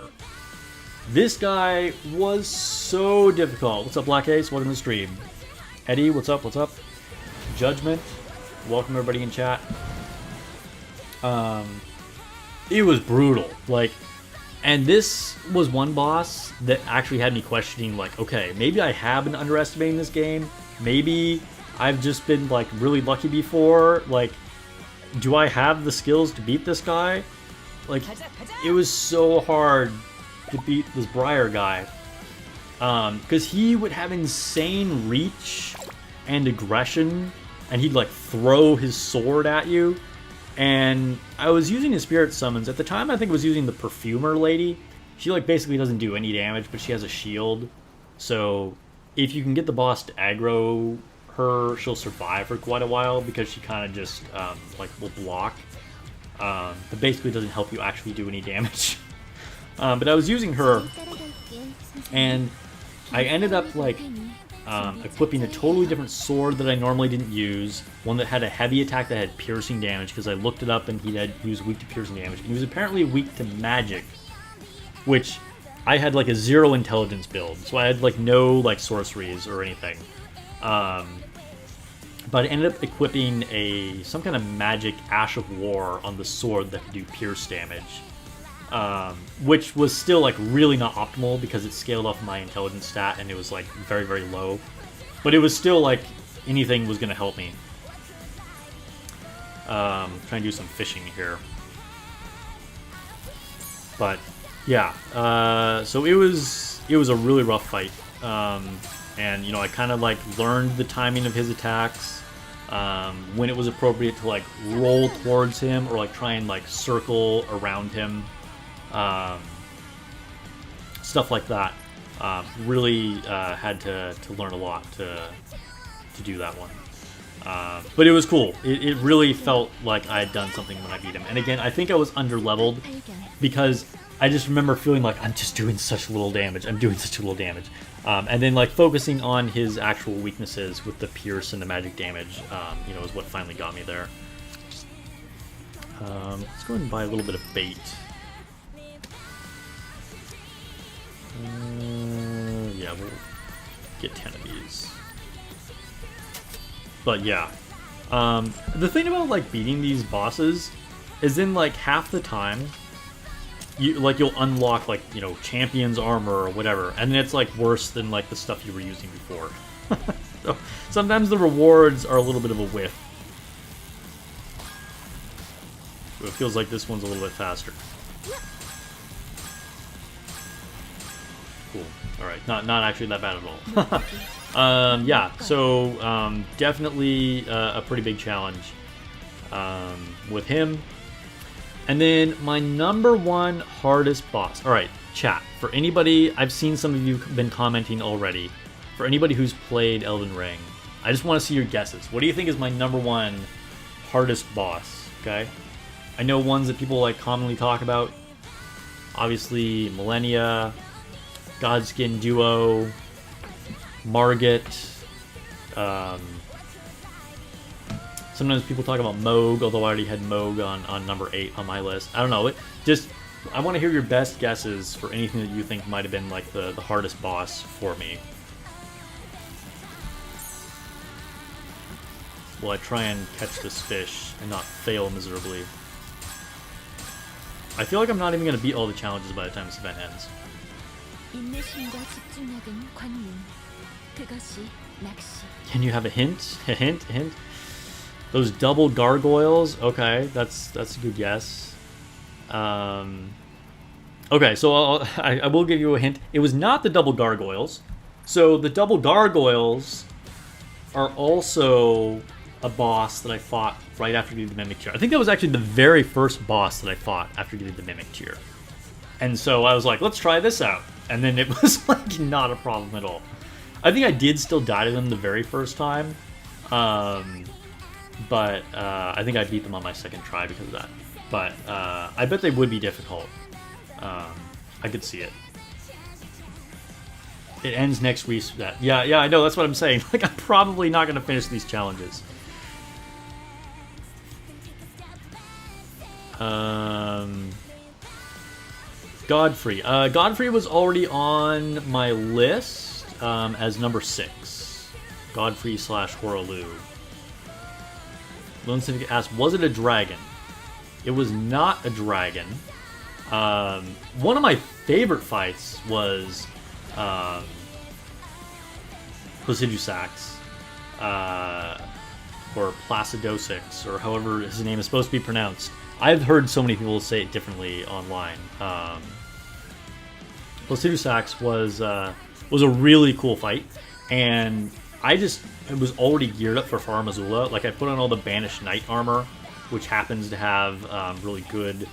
This guy was so difficult. What's up, Black Ace? Welcome to the stream. Eddie, what's up? What's up? Judgment, welcome everybody in chat. It was brutal. Like, and this was one boss that actually had me questioning, like, okay, maybe I have been underestimating this game. Maybe I've just been, like, really lucky before. Like, do I have the skills to beat this guy? Like, it was so hard to beat this Briar guy. Because he would have insane reach and aggression, and he'd, like, throw his sword at you. And I was using his spirit summons. At the time, I think I was using the Perfumer Lady. She, like, basically doesn't do any damage, but she has a shield. So, if you can get the boss to aggro her, she'll survive for quite a while, because she kind of just, like, will block. But basically doesn't help you actually do any damage. But I was using her, and I ended up, like, equipping a totally different sword that I normally didn't use. One that had a heavy attack that had piercing damage, because I looked it up and he was weak to piercing damage. And he was apparently weak to magic which I had like a 0 intelligence build, so I had like no like sorceries or anything. But I ended up equipping some kind of magic Ash of War on the sword that could do pierce damage, which was still like really not optimal because it scaled off my intelligence stat and it was like very, very low. But it was still like anything was going to help me. Trying to do some fishing here. But yeah, so it was a really rough fight. And, you know, I kind of, like, learned the timing of his attacks, when it was appropriate to, like, roll towards him or, like, try and, like, circle around him. Stuff like that. Really had to learn a lot to do that one. But it was cool. It really felt like I had done something when I beat him. And again, I think I was under-leveled because I just remember feeling like I'm just doing such little damage. I'm doing such little damage. And then like focusing on his actual weaknesses with the pierce and the magic damage, you know, is what finally got me there. Let's go ahead and buy a little bit of bait. Yeah, we'll get 10 of these. But yeah, the thing about like beating these bosses is then like half the time you'll unlock like, you know, champion's armor or whatever, and then it's like worse than like the stuff you were using before. So sometimes the rewards are a little bit of a whiff. So it feels like this one's a little bit faster. Cool. All right, not actually that bad at all. Yeah, so definitely a pretty big challenge with him. And then my #1 hardest boss. All right, chat. For anybody, I've seen some of you been commenting already. For anybody who's played Elden Ring, I just want to see your guesses. What do you think is my #1 hardest boss? Okay, I know ones that people like commonly talk about. Obviously, Millennia, Godskin Duo, Margit. Sometimes people talk about Moog, although I already had Moog on number 8 on my list. I don't know. I want to hear your best guesses for anything that you think might have been like the hardest boss for me. Will I try and catch this fish and not fail miserably? I feel like I'm not even going to beat all the challenges by the time this event ends. Can you have a hint? A hint? A hint? Those double gargoyles. Okay, that's a good guess. Okay, so I will give you a hint. It was not the double gargoyles. So the double gargoyles are also a boss that I fought right after getting the Mimic Tear. I think that was actually the very first boss that I fought after getting the Mimic Tear. And so I was like, let's try this out. And then it was like not a problem at all. I think I did still die to them the very first time. But I think I beat them on my second try because of that. But I bet they would be difficult. I could see it. It ends next week. Yeah, I know. That's what I'm saying. Like, I'm probably not going to finish these challenges. Godfrey. Godfrey was already on my list as number 6. Godfrey / Horalu. Lone Syndicate asked, was it a dragon? It was not a dragon. One of my favorite fights was Placidusax, or Placidosix, or however his name is supposed to be pronounced. I've heard so many people say it differently online. Placidusax was a really cool fight, and I was already geared up for Farm Azula. Like, I put on all the Banished Knight armor, which happens to have really good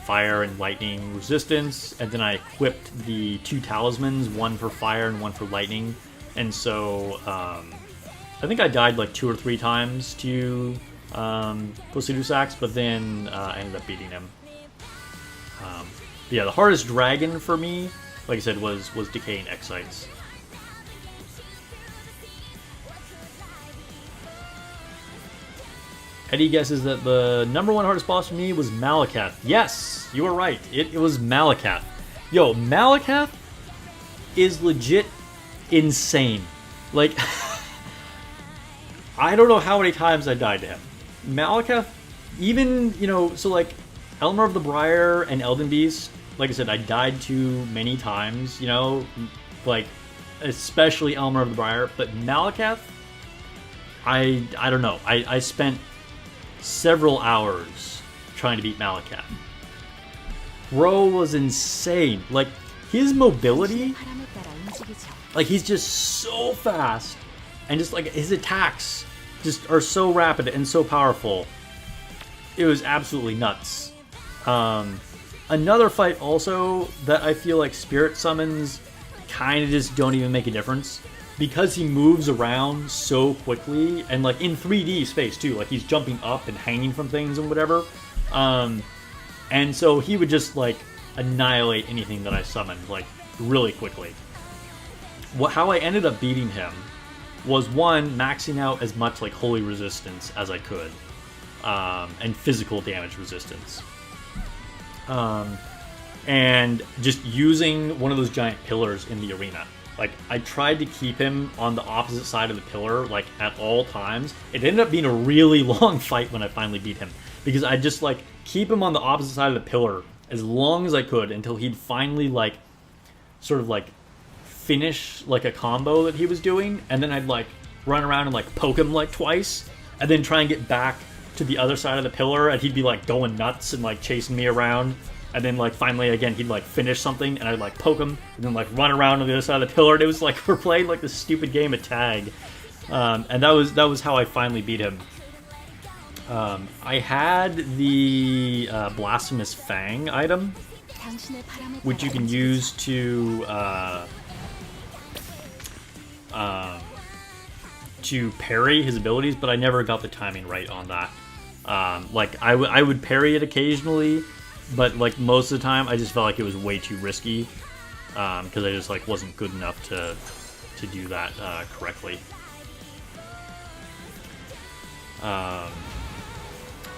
fire and lightning resistance, and then I equipped the 2 talismans, one for fire and one for lightning. And so I think I died like 2 or 3 times to Placidusax, but then I ended up beating him. But yeah, the hardest dragon for me, like I said, was Decaying Exites. Eddie guesses that the #1 hardest boss for me was Malakath. Yes, you were right. It was Malakath. Yo, Malakath is legit insane. Like, I don't know how many times I died to him. Malakath, even, you know, so like, Elmer of the Briar and Elden Beast, like I said, I died to many times, you know, like, especially Elmer of the Briar, but Malakath, I don't know. I spent several hours trying to beat Malakath. Bro was insane. Like, his mobility, like, he's just so fast, and just, like, his attacks just are so rapid and so powerful. It was absolutely nuts. Another fight also that I feel like Spirit Summons kind of just don't even make a difference, because he moves around so quickly, and, like, in 3D space, too. Like, he's jumping up and hanging from things and whatever. And so he would just, like, annihilate anything that I summoned, like, really quickly. How I ended up beating him was, one, maxing out as much, like, holy resistance as I could. And physical damage resistance. And just using one of those giant pillars in the arena. Like, I tried to keep him on the opposite side of the pillar, like, at all times. It ended up being a really long fight when I finally beat him, because I just, like, keep him on the opposite side of the pillar as long as I could until he'd finally, like, sort of, like, finish, like, a combo that he was doing, and then I'd, like, run around and, like, poke him, like, twice, and then try and get back to the other side of the pillar, and he'd be, like, going nuts and, like, chasing me around, and then, like, finally, again, he'd, like, finish something, and I'd, like, poke him, and then, like, run around on the other side of the pillar, and it was, like, we're playing, like, this stupid game of tag, and that was how I finally beat him. I had the Blasphemous Fang item, which you can use to parry his abilities, but I never got the timing right on that. Like, I would parry it occasionally, but, like, most of the time I just felt like it was way too risky, because I just, like, wasn't good enough to do that correctly.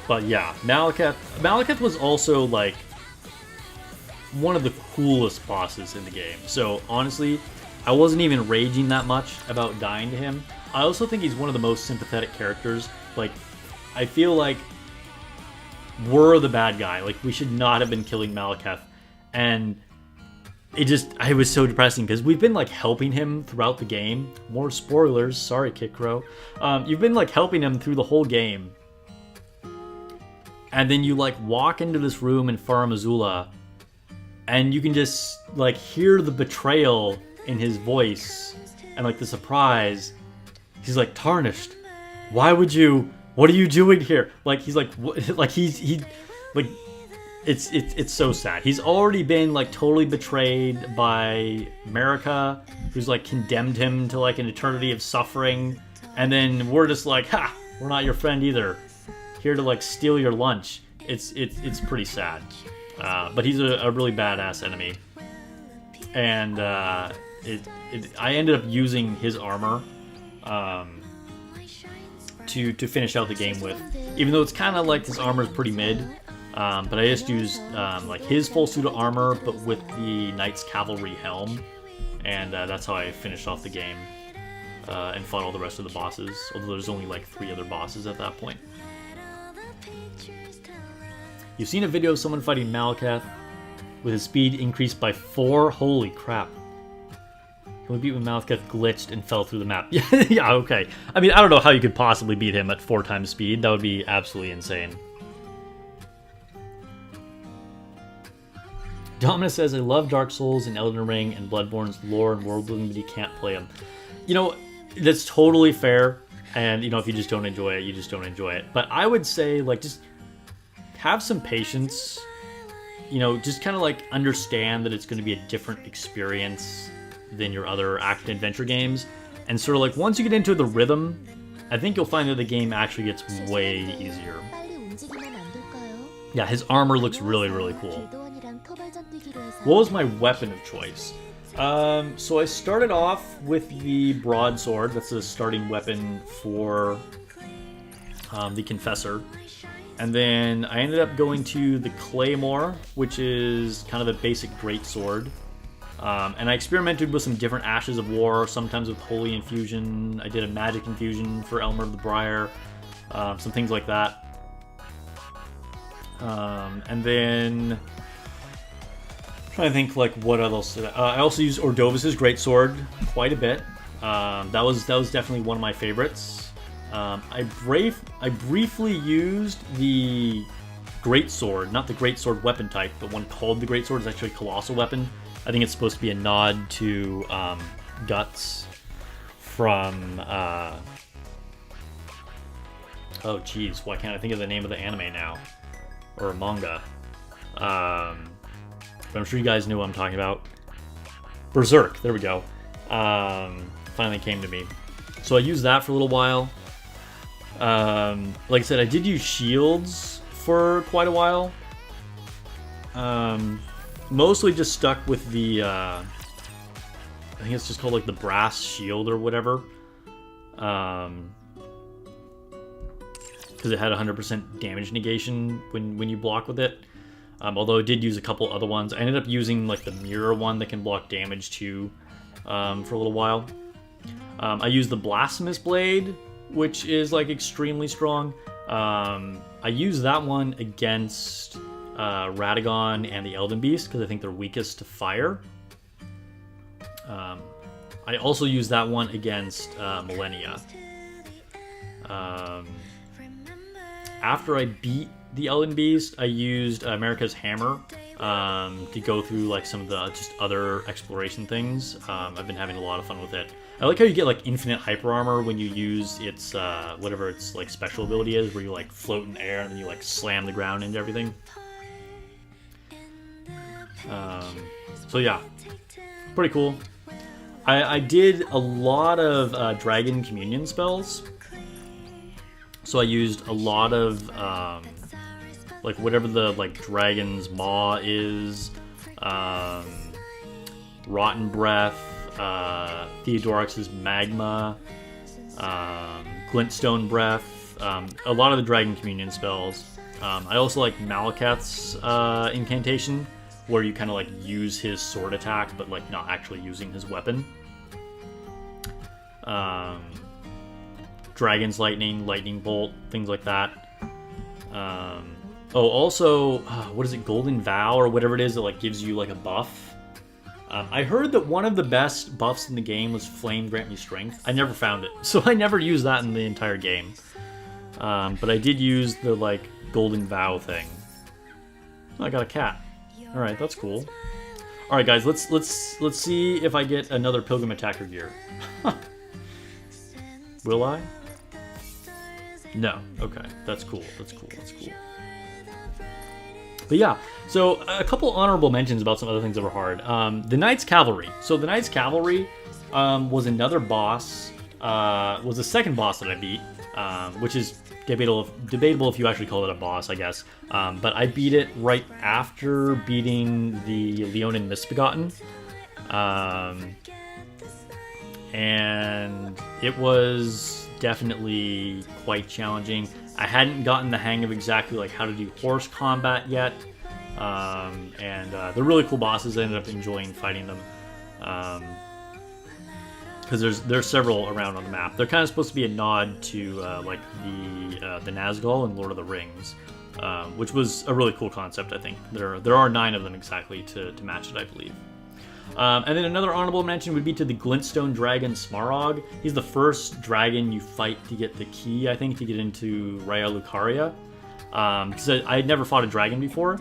But yeah, Malakath was also, like, one of the coolest bosses in the game. So honestly, I wasn't even raging that much about dying to him. I also think he's one of the most sympathetic characters. Like, I feel like we're the bad guy. Like, we should not have been killing Malakath. And it was so depressing, because we've been, like, helping him throughout the game. More spoilers, sorry, Kit Crow. You've been, like, helping him through the whole game. And then you, like, walk into this room in Farum Azula, and you can just, like, hear the betrayal in his voice, and, like, the surprise. He's like, Tarnished, what are you doing here? Like, he's like, what? Like, like, it's so sad. He's already been, like, totally betrayed by America, who's, like, condemned him to, like, an eternity of suffering, and then we're just like, ha, we're not your friend either. Here to, like, steal your lunch. It's pretty sad. But he's a really badass enemy. And I ended up using his armor to finish out the game with. Even though it's kind of like this armor is pretty mid. But I just used like his full suit of armor, but with the Knight's Cavalry helm. And that's how I finished off the game. And fought all the rest of the bosses. Although there's only like 3 other bosses at that point. You've seen a video of someone fighting Malakath with his speed increased by 4. Holy crap. Can we beat when Malakath glitched and fell through the map? Yeah, okay. I mean, I don't know how you could possibly beat him at 4 times speed. That would be absolutely insane. Dominus says, I love Dark Souls and Elden Ring and Bloodborne's lore and world building, but you can't play them. You know, that's totally fair. And, you know, if you just don't enjoy it, you just don't enjoy it. But I would say, like, just have some patience, you know, just kind of like understand that it's going to be a different experience than your other action-adventure games. And sort of like once you get into the rhythm, I think you'll find that the game actually gets way easier. Yeah, his armor looks really, really cool. What was my weapon of choice? So I started off with the broadsword. That's the starting weapon for the Confessor. And then I ended up going to the Claymore, which is kind of a basic greatsword. And I experimented with some different Ashes of War, sometimes with Holy Infusion. I did a Magic Infusion for Elmer of the Briar, some things like that. And then, I'm trying to think like what else. I also used Ordovis's greatsword quite a bit. That was definitely one of my favorites. I briefly used the greatsword, not the greatsword weapon type, but one called the greatsword. It's actually a colossal weapon. I think it's supposed to be a nod to Guts from. Oh, geez, why can't I think of the name of the anime now, or a manga? But I'm sure you guys know what I'm talking about. Berserk. There we go. Finally came to me. So I used that for a little while. Like I said, I did use shields for quite a while. Mostly just stuck with the, I think it's just called like the brass shield or whatever. Because it had 100% damage negation when you block with it. Although I did use a couple other ones. I ended up using like the mirror one that can block damage too, for a little while. I used the Blasphemous Blade, which is like extremely strong. I used that one against Radagon and the Elden Beast because I think they're weakest to fire. I also used that one against Millennia. After I beat the Elden Beast, I used America's Hammer to go through like some of the just other exploration things. I've been having a lot of fun with it. I like how you get like infinite hyper armor when you use its whatever its like special ability is, where you like float in the air and then you like slam the ground into everything. So yeah, pretty cool. I did a lot of Dragon Communion spells. So I used a lot of like whatever the like Dragon's Maw is, Rotten Breath, Theodorix's Magma, Glintstone Breath, a lot of the Dragon Communion spells. I also like Malekith's incantation, where you kind of like use his sword attack, but like not actually using his weapon. Dragon's Lightning, Lightning Bolt, things like that. Oh, also, what is it, Golden Vow or whatever it is that like gives you like a buff. I heard that one of the best buffs in the game was Flame Grant Me Strength. I never found it, so I never used that in the entire game. But I did use the like Golden Vow thing. Oh, I got a cat. All right, that's cool. All right, guys, let's see if I get another Pilgrim Attacker gear. Will I? No. Okay, that's cool. That's cool. That's cool. But yeah, so a couple honorable mentions about some other things that were hard. The Knights Cavalry. So the Knights Cavalry was another boss. Was the second boss that I beat, which is debatable if you actually call it a boss, I guess. But I beat it right after beating the Leonin Misbegotten. And it was definitely quite challenging. I hadn't gotten the hang of exactly like how to do horse combat yet, and they're really cool bosses. I ended up enjoying fighting them because there's several around on the map. They're kind of supposed to be a nod to like the Nazgul in Lord of the Rings, which was a really cool concept. I think there are 9 of them exactly to match it, I believe. And then another honorable mention would be to the Glintstone Dragon Smarog. He's the first dragon you fight to get the key, I think, to get into Raya Lucaria. Because I had never fought a dragon before.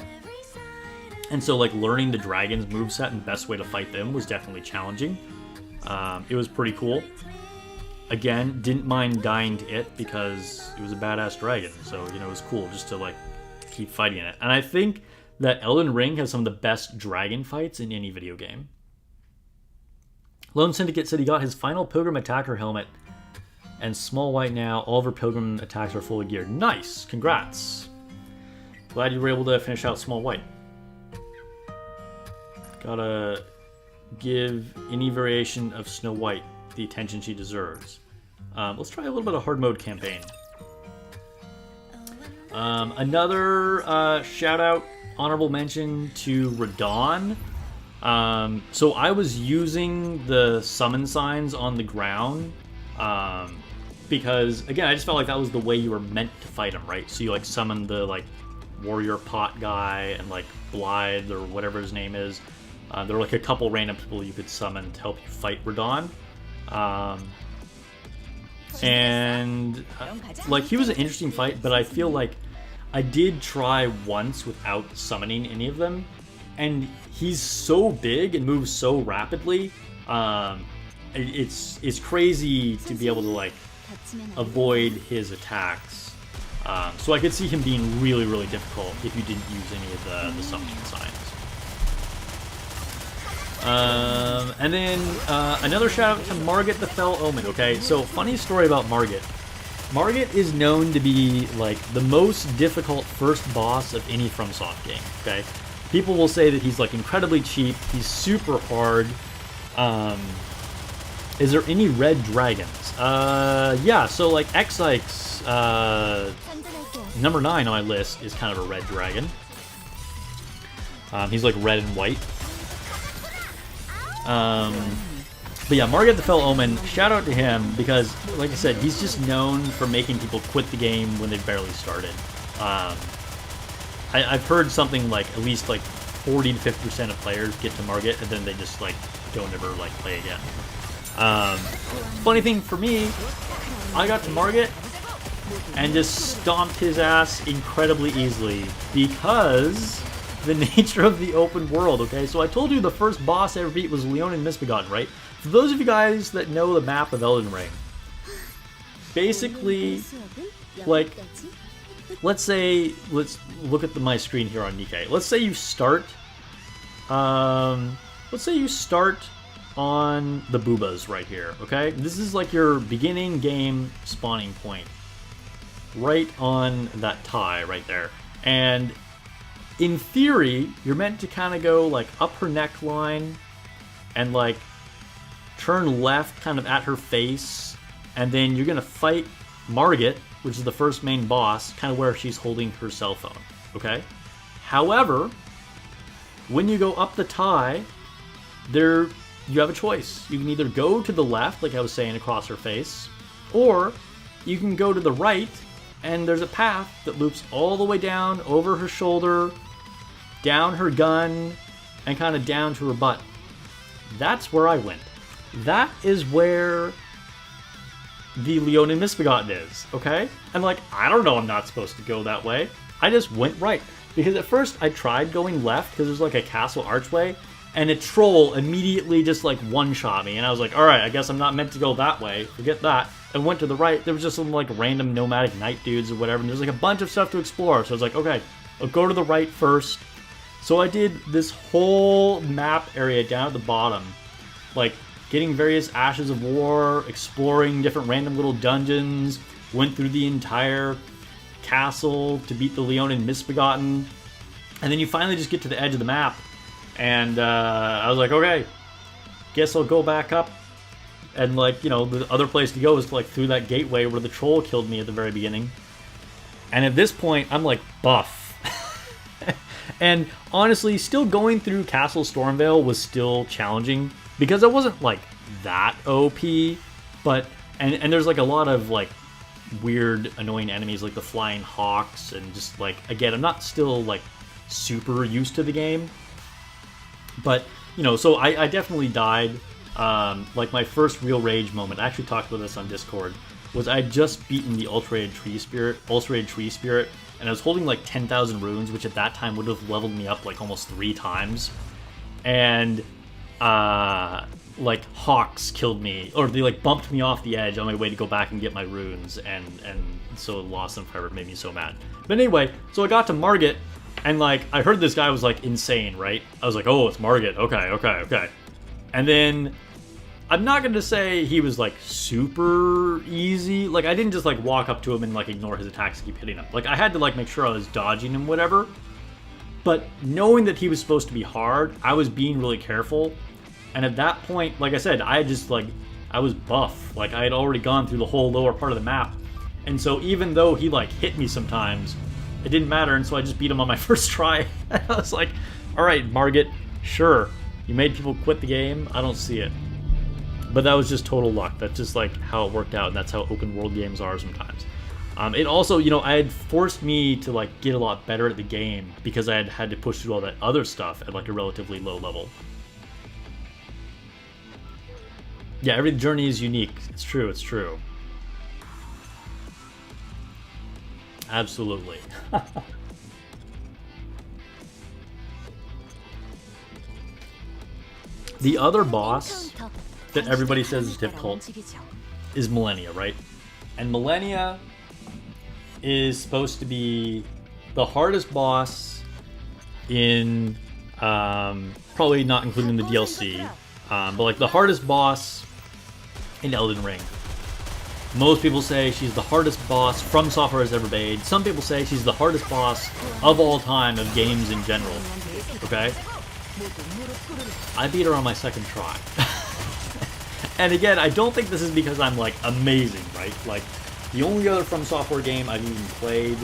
And so, like, learning the dragon's moveset and the best way to fight them was definitely challenging. It was pretty cool. Again, didn't mind dying to it because it was a badass dragon. So, you know, it was cool just to, like, keep fighting it. And I think that Elden Ring has some of the best dragon fights in any video game. Lone Syndicate said he got his final Pilgrim Attacker helmet and Small White now. All of her Pilgrim attacks are fully geared. Nice! Congrats! Glad you were able to finish out Small White. Gotta give any variation of Snow White the attention she deserves. Let's try a little bit of hard mode campaign. Another shout out, honorable mention to Radon. So I was using the summon signs on the ground, because again, I just felt like that was the way you were meant to fight him, right? So you like summon the like warrior pot guy and like Blythe or whatever his name is. There were like a couple random people you could summon to help you fight Radon. Like he was an interesting fight, but I feel like I did try once without summoning any of them, and he's so big and moves so rapidly. It's crazy to be able to like avoid his attacks. So I could see him being really, really difficult if you didn't use any of the summoning signs. And then another shout out to Margit the Fell Omen. Okay, so funny story about Margit. Margit is known to be like the most difficult first boss of any FromSoft game. Okay, people will say that he's like incredibly cheap. He's super hard. Is there any red dragons? Yeah. So like X-Ike's number 9 on my list is kind of a red dragon. He's like red and white. But yeah, Margit the Fell Omen, shout out to him because, like I said, he's just known for making people quit the game when they barely started. I've heard something like at least like 40 to 50% of players get to Margit and then they just like don't ever like play again. Funny thing for me, I got to Margit and just stomped his ass incredibly easily because the nature of the open world, okay? So I told you the first boss I ever beat was Leonin Misbegotten, right? For those of you guys that know the map of Elden Ring, basically, like, let's look at my screen here on Nikke. Let's say you start on the boobas right here, okay? This is like your beginning game spawning point. Right on that tie right there. And in theory, you're meant to kind of go like up her neckline and like turn left kind of at her face, and then you're gonna fight Margit, which is the first main boss, kind of where she's holding her cell phone, okay? However, when you go up the tie, you have a choice. You can either go to the left, like I was saying, across her face, or you can go to the right, and there's a path that loops all the way down over her shoulder, down her gun, and kind of down to her butt. That's where I went. That is where the Leonin Misbegotten is, okay? And like, I don't know I'm not supposed to go that way. I just went right. Because at first I tried going left because there's like a castle archway, and a troll immediately just like one-shot me, and I was like, alright, I guess I'm not meant to go that way. Forget that. I went to the right. There was just some like random nomadic knight dudes or whatever, and there's like a bunch of stuff to explore. So I was like, okay, I'll go to the right first. So I did this whole map area down at the bottom, like getting various Ashes of War, exploring different random little dungeons, went through the entire castle to beat the Leonin Misbegotten, and then you finally just get to the edge of the map, and I was like, okay, guess I'll go back up, and like, you know, the other place to go is like through that gateway where the troll killed me at the very beginning, and at this point, I'm like buff. And honestly, still going through Castle Stormvale was still challenging because I wasn't like that OP, but and there's like a lot of like weird annoying enemies like the flying hawks, and just like, again, I'm not still like super used to the game, but you know, so I definitely died. Like my first real rage moment, I actually talked about this on Discord, was I had just beaten the Ultra-Rated Tree Spirit, and I was holding like 10,000 runes, which at that time would have leveled me up like almost 3 times. And like hawks killed me, or they like bumped me off the edge on my way to go back and get my runes, and so lost them forever. It made me so mad. But anyway, so I got to Margit, and like I heard this guy was like insane, right? I was like, oh, it's Margit. Okay. And then I'm not going to say he was like super easy. Like I didn't just like walk up to him and like ignore his attacks and keep hitting him. Like I had to like make sure I was dodging him, whatever. But knowing that he was supposed to be hard, I was being really careful. And at that point, like I said, I was buff. Like I had already gone through the whole lower part of the map. And so even though he like hit me sometimes, it didn't matter, and so I just beat him on my first try. I was like, all right, Margit, sure, you made people quit the game. I don't see it. But that was just total luck. That's just like how it worked out, and that's how open world games are sometimes. It also, you know, I had forced me to like get a lot better at the game because I had to push through all that other stuff at like a relatively low level. Yeah, every journey is unique. It's true, it's true. Absolutely. The other boss that everybody says is difficult is Millennia, right? And Millennia is supposed to be the hardest boss in, probably not including the DLC, but like the hardest boss in Elden Ring. Most people say she's the hardest boss From Software has ever made. Some people say she's the hardest boss of all time of games in general. Okay? I beat her on my second try. And again, I don't think this is because I'm like amazing, right? Like, the only other From Software game I've even played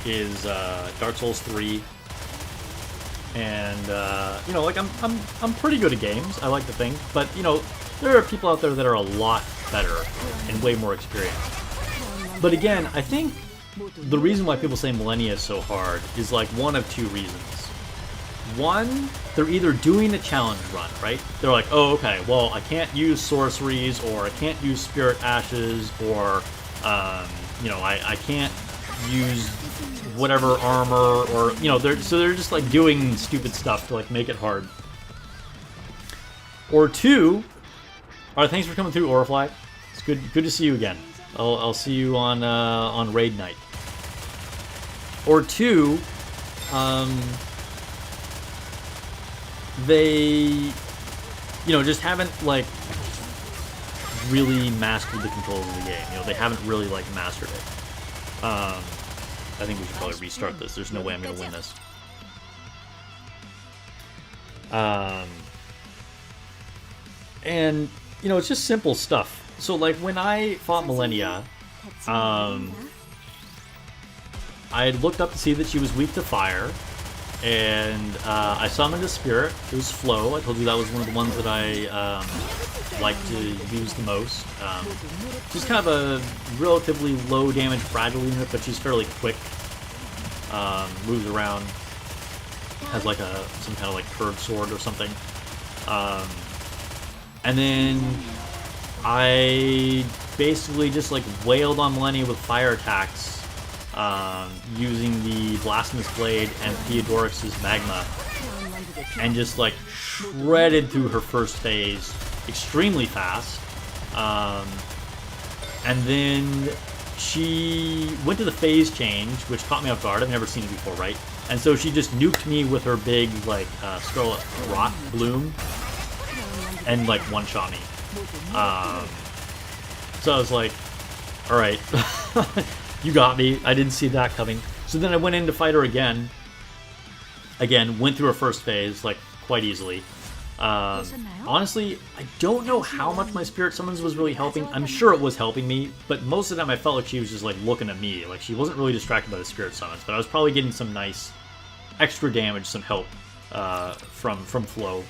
is Dark Souls 3. And you know, like I'm pretty good at games, I like to think, but you know, there are people out there that are a lot better and way more experienced. But again, I think the reason why people say Millennia is so hard is like one of two reasons. One, they're either doing a challenge run, right? They're like, oh, okay, well, I can't use sorceries, or I can't use spirit ashes, or, you know, I can't use whatever armor, or, you know, they're just like doing stupid stuff to like make it hard. Or two, alright, thanks for coming through, Orifly. It's good to see you again. I'll see you on raid night. Or two, they, you know, just haven't like really mastered the controls of the game. You know, they haven't really like mastered it. I think we should probably restart this. There's no way I'm gonna win this. And you know, it's just simple stuff. So like when I fought Millennia, I had looked up to see that she was weak to fire, and I summoned a spirit. It was Flow. I told you that was one of the ones that I like to use the most. She's kind of a relatively low damage fragile unit, but she's fairly quick. Moves around. Has like some kind of like curved sword or something. And then I basically just like wailed on Millennia with fire attacks, using the Blasphemous Blade and Theodorix's Magma, and just like shredded through her first phase extremely fast. And then she went to the phase change, which caught me off guard. I've never seen it before, right? And so she just nuked me with her big like Scarlet Rot Bloom, and like one-shot me. So I was like, all right, you got me. I didn't see that coming. So then I went in to fight her again. Again, went through her first phase like quite easily. Honestly, I don't know how much my Spirit Summons was really helping. I'm sure it was helping me, but most of the time I felt like she was just like looking at me. Like she wasn't really distracted by the Spirit Summons, but I was probably getting some nice extra damage, some help from Flow.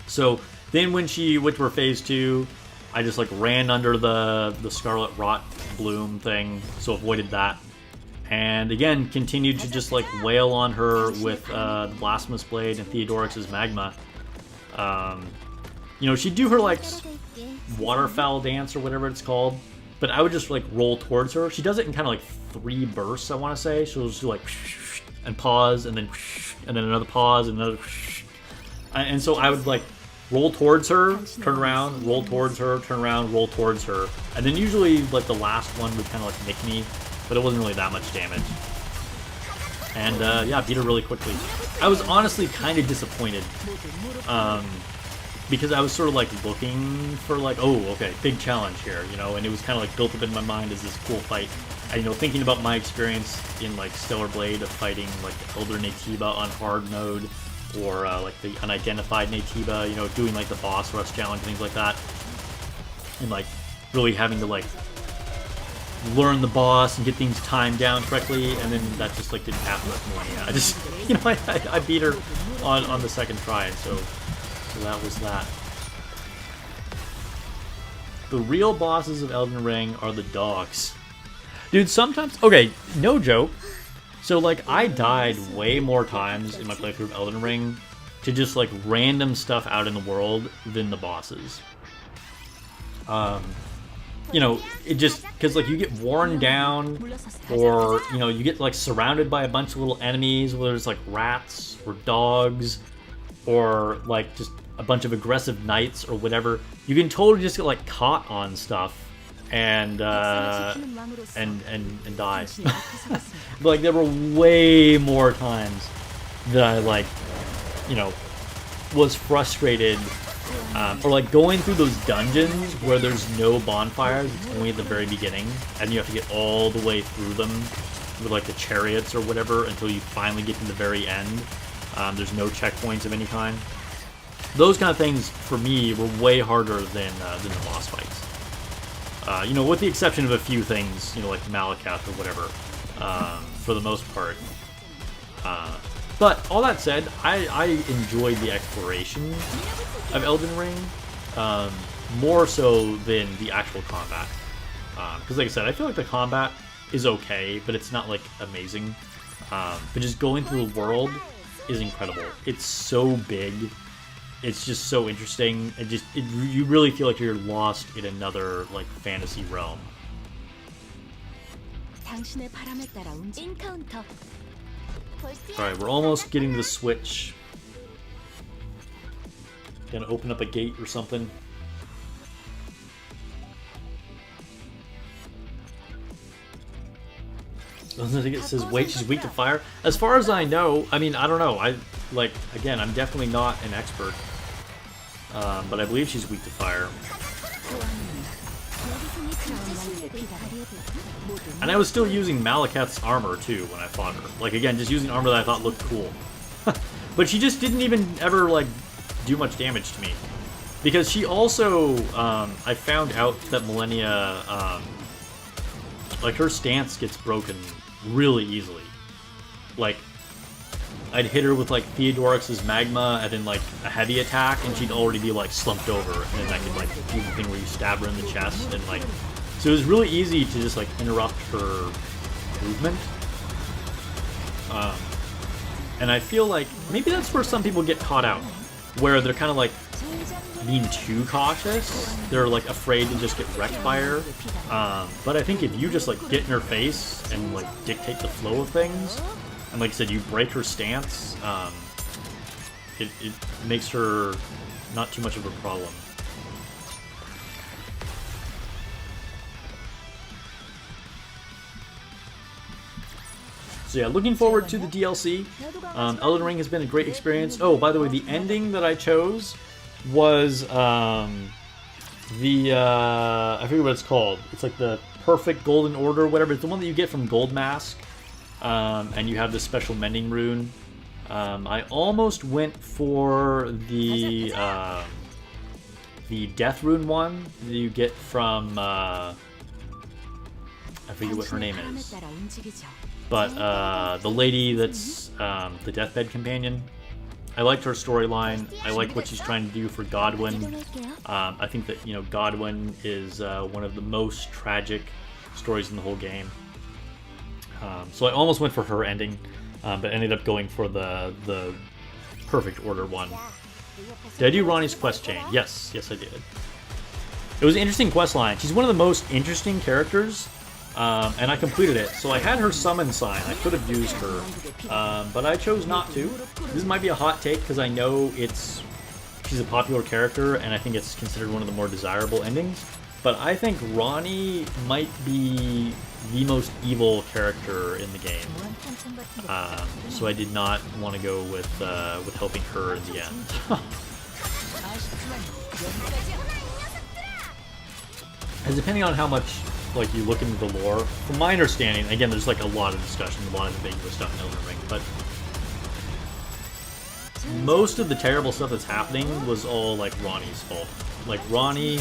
So then when she went to her phase 2, I just like ran under the Scarlet Rot Bloom thing, so avoided that. And again, continued to just like wail on her with the Blasphemous Blade and Theodorix's Magma. You know, she'd do her like waterfowl dance or whatever it's called, but I would just like roll towards her. She does it in kind of like 3 bursts, I want to say. She'll just do like and pause, and then another pause, and another. And so I would like roll towards her, turn around, roll towards her, turn around, roll towards her, and then usually like the last one would kind of like nick me, but it wasn't really that much damage. And yeah, beat her really quickly. I was honestly kind of disappointed, because I was sort of like looking for like, oh, okay, big challenge here, you know, and it was kind of like built up in my mind as this cool fight. And, you know, thinking about my experience in like Stellar Blade of fighting like Elder Natiba on hard mode, or like the unidentified Natiba, you know, doing like the boss rush challenge, things like that, and like really having to like learn the boss and get things timed down correctly, and then that just like didn't happen with Millennia. I just, you know, I beat her on the second try, and so that was that. The real bosses of Elden Ring are the dogs. Dude, sometimes, okay, no joke. So like I died way more times in my playthrough of Elden Ring to just like random stuff out in the world than the bosses. You know, it just, because like you get worn down, or you know, you get like surrounded by a bunch of little enemies, whether it's like rats or dogs or like just a bunch of aggressive knights or whatever. You can totally just get like caught on stuff and die. But like there were way more times that I like, you know, was frustrated. Or like going through those dungeons where there's no bonfires, it's only at the very beginning, and you have to get all the way through them with like the chariots or whatever until you finally get to the very end. There's no checkpoints of any kind. Those kind of things for me were way harder than the boss fights. You know, with the exception of a few things, you know, like Malakath or whatever, for the most part. But all that said, I enjoyed the exploration of Elden Ring more so than the actual combat. Because like I said, I feel like the combat is okay, but it's not like amazing. But just going through the world is incredible. It's so big. It's just so interesting. You really feel like you're lost in another like fantasy realm. Alright, we're almost getting to the switch. Gonna open up a gate or something. I think it says wait, she's weak to fire. As far as I know, I mean, I don't know. Again, I'm definitely not an expert. But I believe she's weak to fire. And I was still using Malakath's armor too when I fought her. Like again, just using armor that I thought looked cool. But she just didn't even ever like do much damage to me. Because she also, I found out that Millennia, like her stance gets broken really easily. Like, I'd hit her with like Theodorix's magma and then like a heavy attack, and she'd already be like slumped over, and then I could like do the thing where you stab her in the chest, and like, so it was really easy to just like interrupt her movement. And I feel like maybe that's where some people get caught out, where they're kind of like being too cautious. They're like afraid to just get wrecked by her. But I think if you just like get in her face and like dictate the flow of things, and like I said, you break her stance, it makes her not too much of a problem. So yeah, looking forward to the DLC. Elden Ring has been a great experience. Oh, by the way, the ending that I chose was I forget what it's called. It's like the perfect golden order or whatever. It's the one that you get from Gold Mask. And you have this special mending rune. I almost went for the death rune one that you get from I forget what her name is, but the lady that's the deathbed companion. I liked her storyline. I like what she's trying to do for Godwyn. I think that, you know, Godwyn is one of the most tragic stories in the whole game. So I almost went for her ending, but ended up going for the perfect order one. Did I do Ronnie's quest chain? Yes, I did. It was an interesting quest line. She's one of the most interesting characters, and I completed it. So I had her summon sign. I could have used her, but I chose not to. This might be a hot take because I know she's a popular character, and I think it's considered one of the more desirable endings. But I think Ronnie might be the most evil character in the game, so I did not want to go with helping her in the end. And depending on how much like you look into the lore, from my understanding, again, there's like a lot of discussion, a lot of ambiguous stuff in Elden Ring, but most of the terrible stuff that's happening was all like Ronnie's fault. Like Ronnie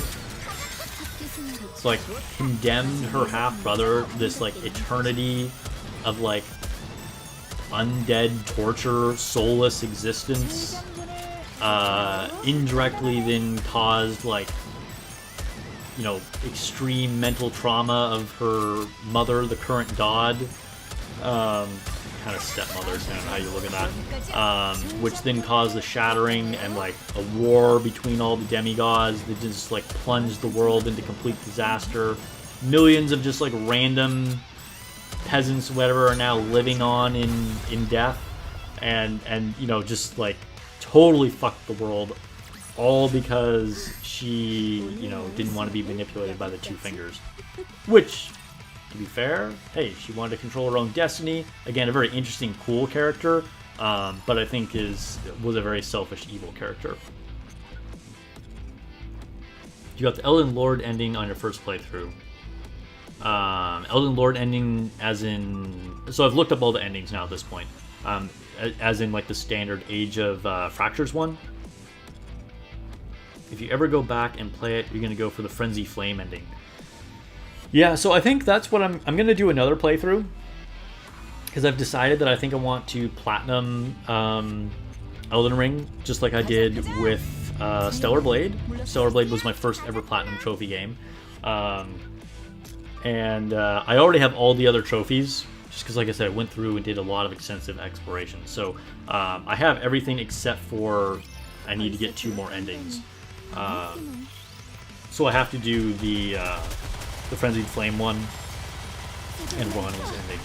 It's like condemned her half-brother this like eternity of like undead torture, soulless existence. Indirectly then caused like, you know, extreme mental trauma of her mother, the current god. Kind of stepmother, kind of how you look at that. Which then caused the shattering and like a war between all the demigods that just like plunged the world into complete disaster. Millions of just like random peasants, whatever, are now living on in death, and you know, just like totally fucked the world, all because she, you know, didn't want to be manipulated by the two fingers. Which, to be fair, hey, she wanted to control her own destiny. Again, a very interesting, cool character, but I think was a very selfish, evil character. You got the Elden Lord ending on your first playthrough. Elden Lord ending as in... So I've looked up all the endings now at this point. As in like the standard Age of Fractures one. If you ever go back and play it, you're going to go for the Frenzy Flame ending. Yeah, so I think that's what I'm going to do another playthrough. Because I've decided that I think I want to platinum Elden Ring, just like I did with Stellar Blade. Stellar Blade was my first ever platinum trophy game. And I already have all the other trophies, just because, like I said, I went through and did a lot of extensive exploration. So I have everything except for I need to get 2 more endings. So I have to do the Frenzied Flame one and Ronnie's ending.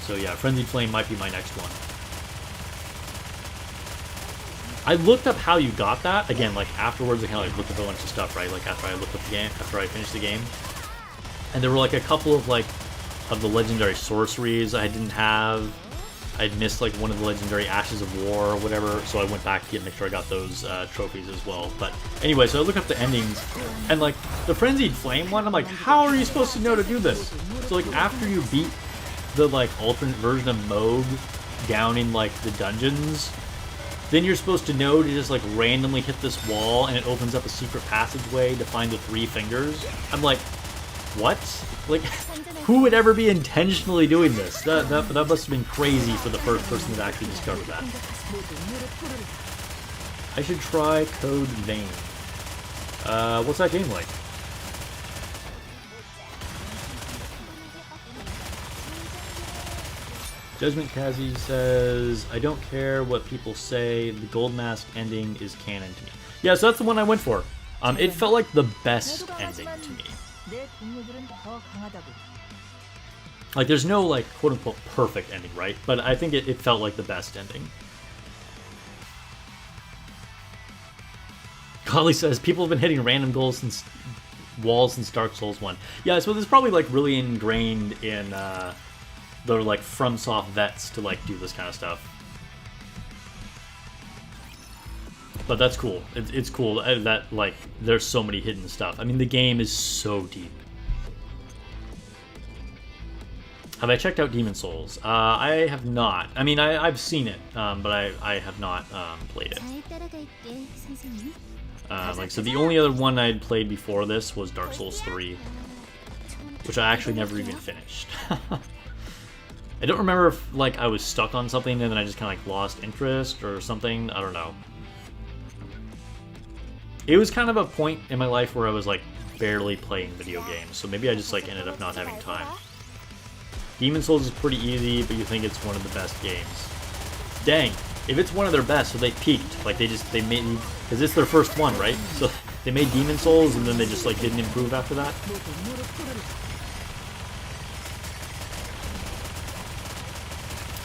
So yeah, Frenzied Flame might be my next one. I looked up how you got that. Again, like afterwards I kind of like looked up a bunch of stuff, right? Like after I looked up the game, after I finished the game. And there were like a couple of like of the legendary sorceries I didn't have. I'd missed like one of the legendary Ashes of War or whatever, so I went back to make sure I got those trophies as well. But anyway, so I looked up the endings, and like the Frenzied Flame one, I'm like, how are you supposed to know to do this? So like after you beat the like alternate version of Moog down in like the dungeons, then you're supposed to know to just like randomly hit this wall and it opens up a secret passageway to find the 3 fingers. I'm like, what? Like, who would ever be intentionally doing this? That must have been crazy for the first person that actually discovered that. I should try Code Vein. What's that game like? Judgment Kazi says, I don't care what people say, the Gold Mask ending is canon to me. Yeah, so that's the one I went for. It felt like the best ending to me. Like, there's no, like, quote-unquote perfect ending, right? But I think it felt like the best ending. Golly says, people have been hitting random walls since Dark Souls 1. Yeah, so this is probably, like, really ingrained in, the, like, FromSoft vets to, like, do this kind of stuff. But that's cool. It's cool that, like, there's so many hidden stuff. I mean, the game is so deep. Have I checked out Demon Souls? I have not. I mean, I've seen it, but I have not played it. Like, so the only other one I'd played before this was Dark Souls 3, which I actually never even finished. I don't remember if, like, I was stuck on something and then I just kind of, like, lost interest or something. I don't know. It was kind of a point in my life where I was, like, barely playing video games, so maybe I just, like, ended up not having time. Demon Souls is pretty easy, but you think it's one of the best games. Dang, if it's one of their best, so they peaked. Like, they made, because it's their first one, right? So they made Demon Souls, and then they just, like, didn't improve after that.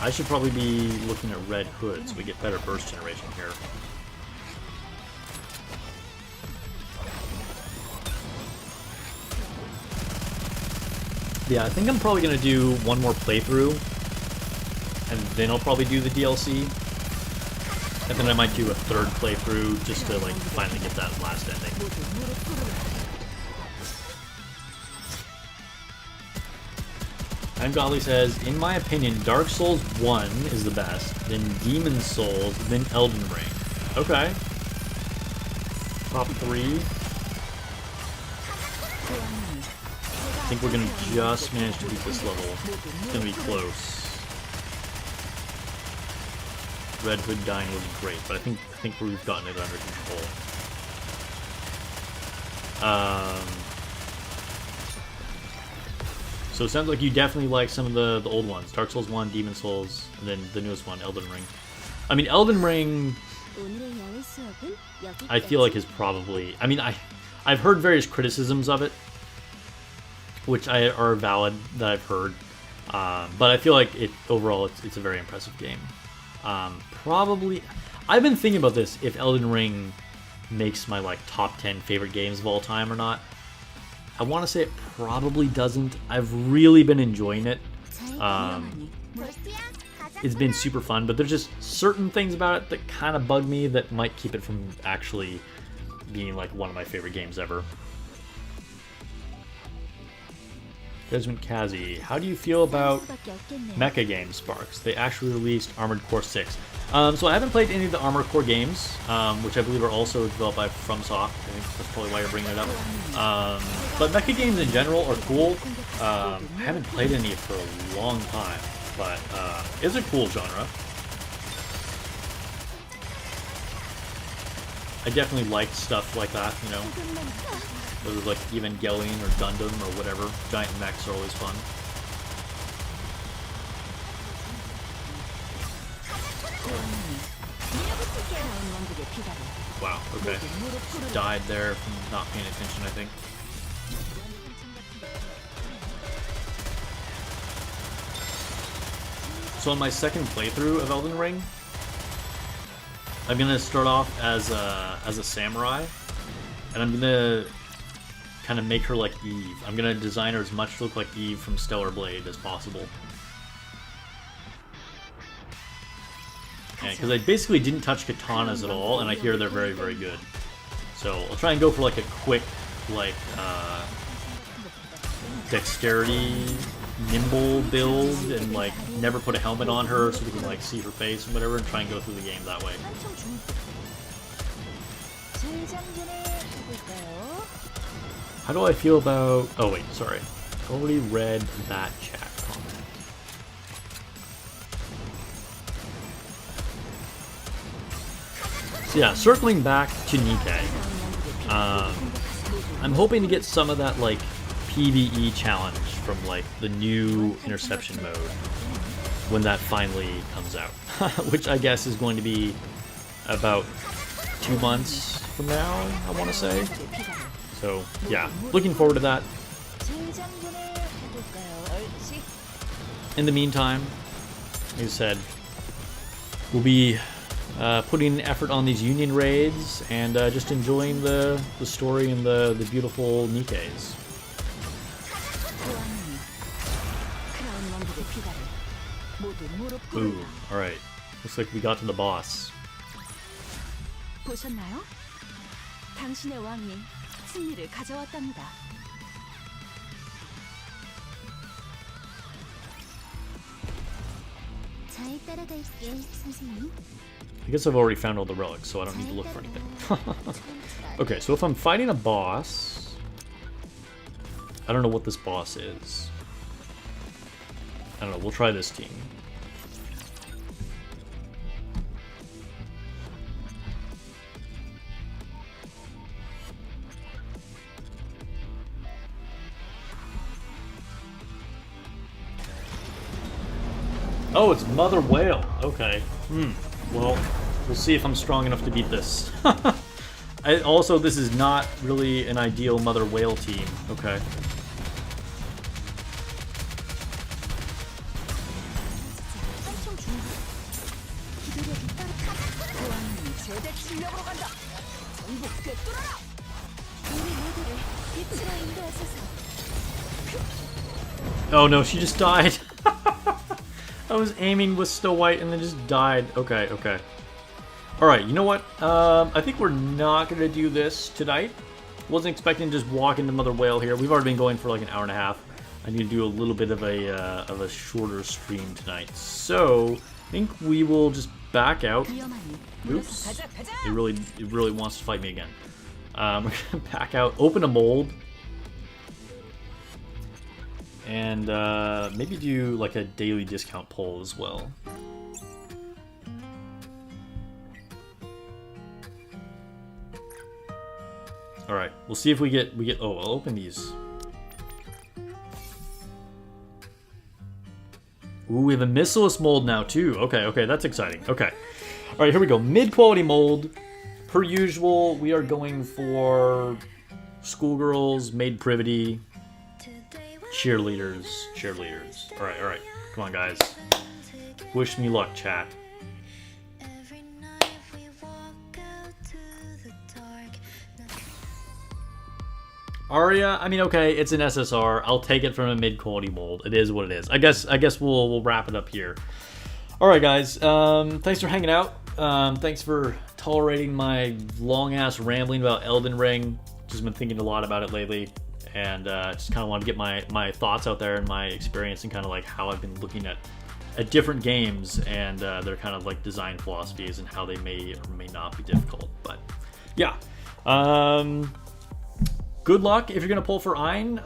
I should probably be looking at Red Hood, so we get better burst generation here. Yeah, I think I'm probably going to do one more playthrough, and then I'll probably do the DLC, and then I might do a 3rd playthrough just to, like, finally get that last ending. And Godly says, in my opinion, Dark Souls 1 is the best, then Demon Souls, then Elden Ring. Okay. Top 3. I think we're gonna just manage to beat this level. It's gonna be close. Red Hood dying was great, but I think we've gotten it under control. So it sounds like you definitely like some of the old ones. Dark Souls 1, Demon Souls, and then the newest one, Elden Ring. I mean, Elden Ring, I feel like is probably... I mean, I've heard various criticisms of it, which are valid that I've heard. But I feel like overall it's a very impressive game. Probably... I've been thinking about this, if Elden Ring makes my like top 10 favorite games of all time or not. I want to say it probably doesn't. I've really been enjoying it. It's been super fun, but there's just certain things about it that kind of bug me that might keep it from actually being like one of my favorite games ever. Desmond Kazi, how do you feel about mecha games, Sparks? They actually released Armored Core 6. So I haven't played any of the Armored Core games, which I believe are also developed by FromSoft. I think that's probably why you're bringing it up. But mecha games in general are cool. I haven't played any for a long time, but it's a cool genre. I definitely like stuff like that, you know. Whether like Evangelion or Gundam or whatever. Giant mechs are always fun. Wow, okay. Just died there from not paying attention, I think. So on my second playthrough of Elden Ring, I'm gonna start off as a samurai, and I'm gonna kind of make her like Eve. I'm gonna design her as much to look like Eve from Stellar Blade as possible. Because I basically didn't touch katanas at all, and I hear they're very, very good. So I'll try and go for like a quick, like, dexterity, nimble build, and like never put a helmet on her so we can like see her face and whatever, and try and go through the game that way. How do I feel about... Oh wait, sorry. I already read that chat comment. So yeah, circling back to Nikke. I'm hoping to get some of that like PvE challenge from like the new interception mode when that finally comes out. Which I guess is going to be about 2 months from now, I want to say. So yeah, looking forward to that. In the meantime, like I said, we'll be putting effort on these Union raids and just enjoying the story and the beautiful Nikkes. Boom. Alright. Looks like we got to the boss. 보셨나요? 당신의 왕이 승리를 가져왔답니다. 잘 따라갈게, 선생님. I guess I've already found all the relics, so I don't need to look for anything. Okay, so if I'm fighting a boss... I don't know what this boss is. I don't know, we'll try this team. Oh, it's Mother Whale. Okay. Well, we'll see if I'm strong enough to beat this. Also, this is not really an ideal Mother Whale team. Okay. Oh no, she just died. I was aiming with Snow White and then just died. Okay, okay. Alright, you know what? I think we're not going to do this tonight. Wasn't expecting to just walk into Mother Whale here. We've already been going for like an hour and a half. I need to do a little bit of a shorter stream tonight. So I think we will just back out. Oops. It really wants to fight me again. We're gonna back out, open a mold, and maybe do like a daily discount poll as well. All right, we'll see if we get. Oh, I'll open these. Ooh, we have a missileless mold now too. Okay, that's exciting. Okay, all right, here we go. Mid-quality mold. Per usual, we are going for schoolgirls, maid privity, cheerleaders. All right. Come on, guys. Wish me luck, chat. Aria, I mean, okay, it's an SSR. I'll take it from a mid-quality mold. It is what it is. I guess we'll wrap it up here. All right, guys. Thanks for hanging out. Thanks for tolerating my long-ass rambling about Elden Ring. Just been thinking a lot about it lately, and just kind of want to get my thoughts out there and my experience and kind of like how I've been looking at different games and their kind of like design philosophies and how they may or may not be difficult. But yeah. Good luck if you're going to pull for Ein.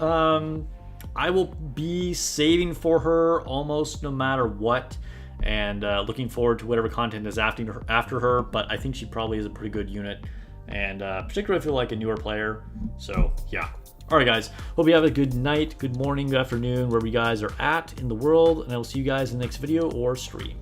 I will be saving for her almost no matter what, and looking forward to whatever content is after her, but I think she probably is a pretty good unit, and particularly if you're like a newer player. So yeah. Alright guys, hope you have a good night, good morning, good afternoon, wherever you guys are at in the world, and I will see you guys in the next video or stream.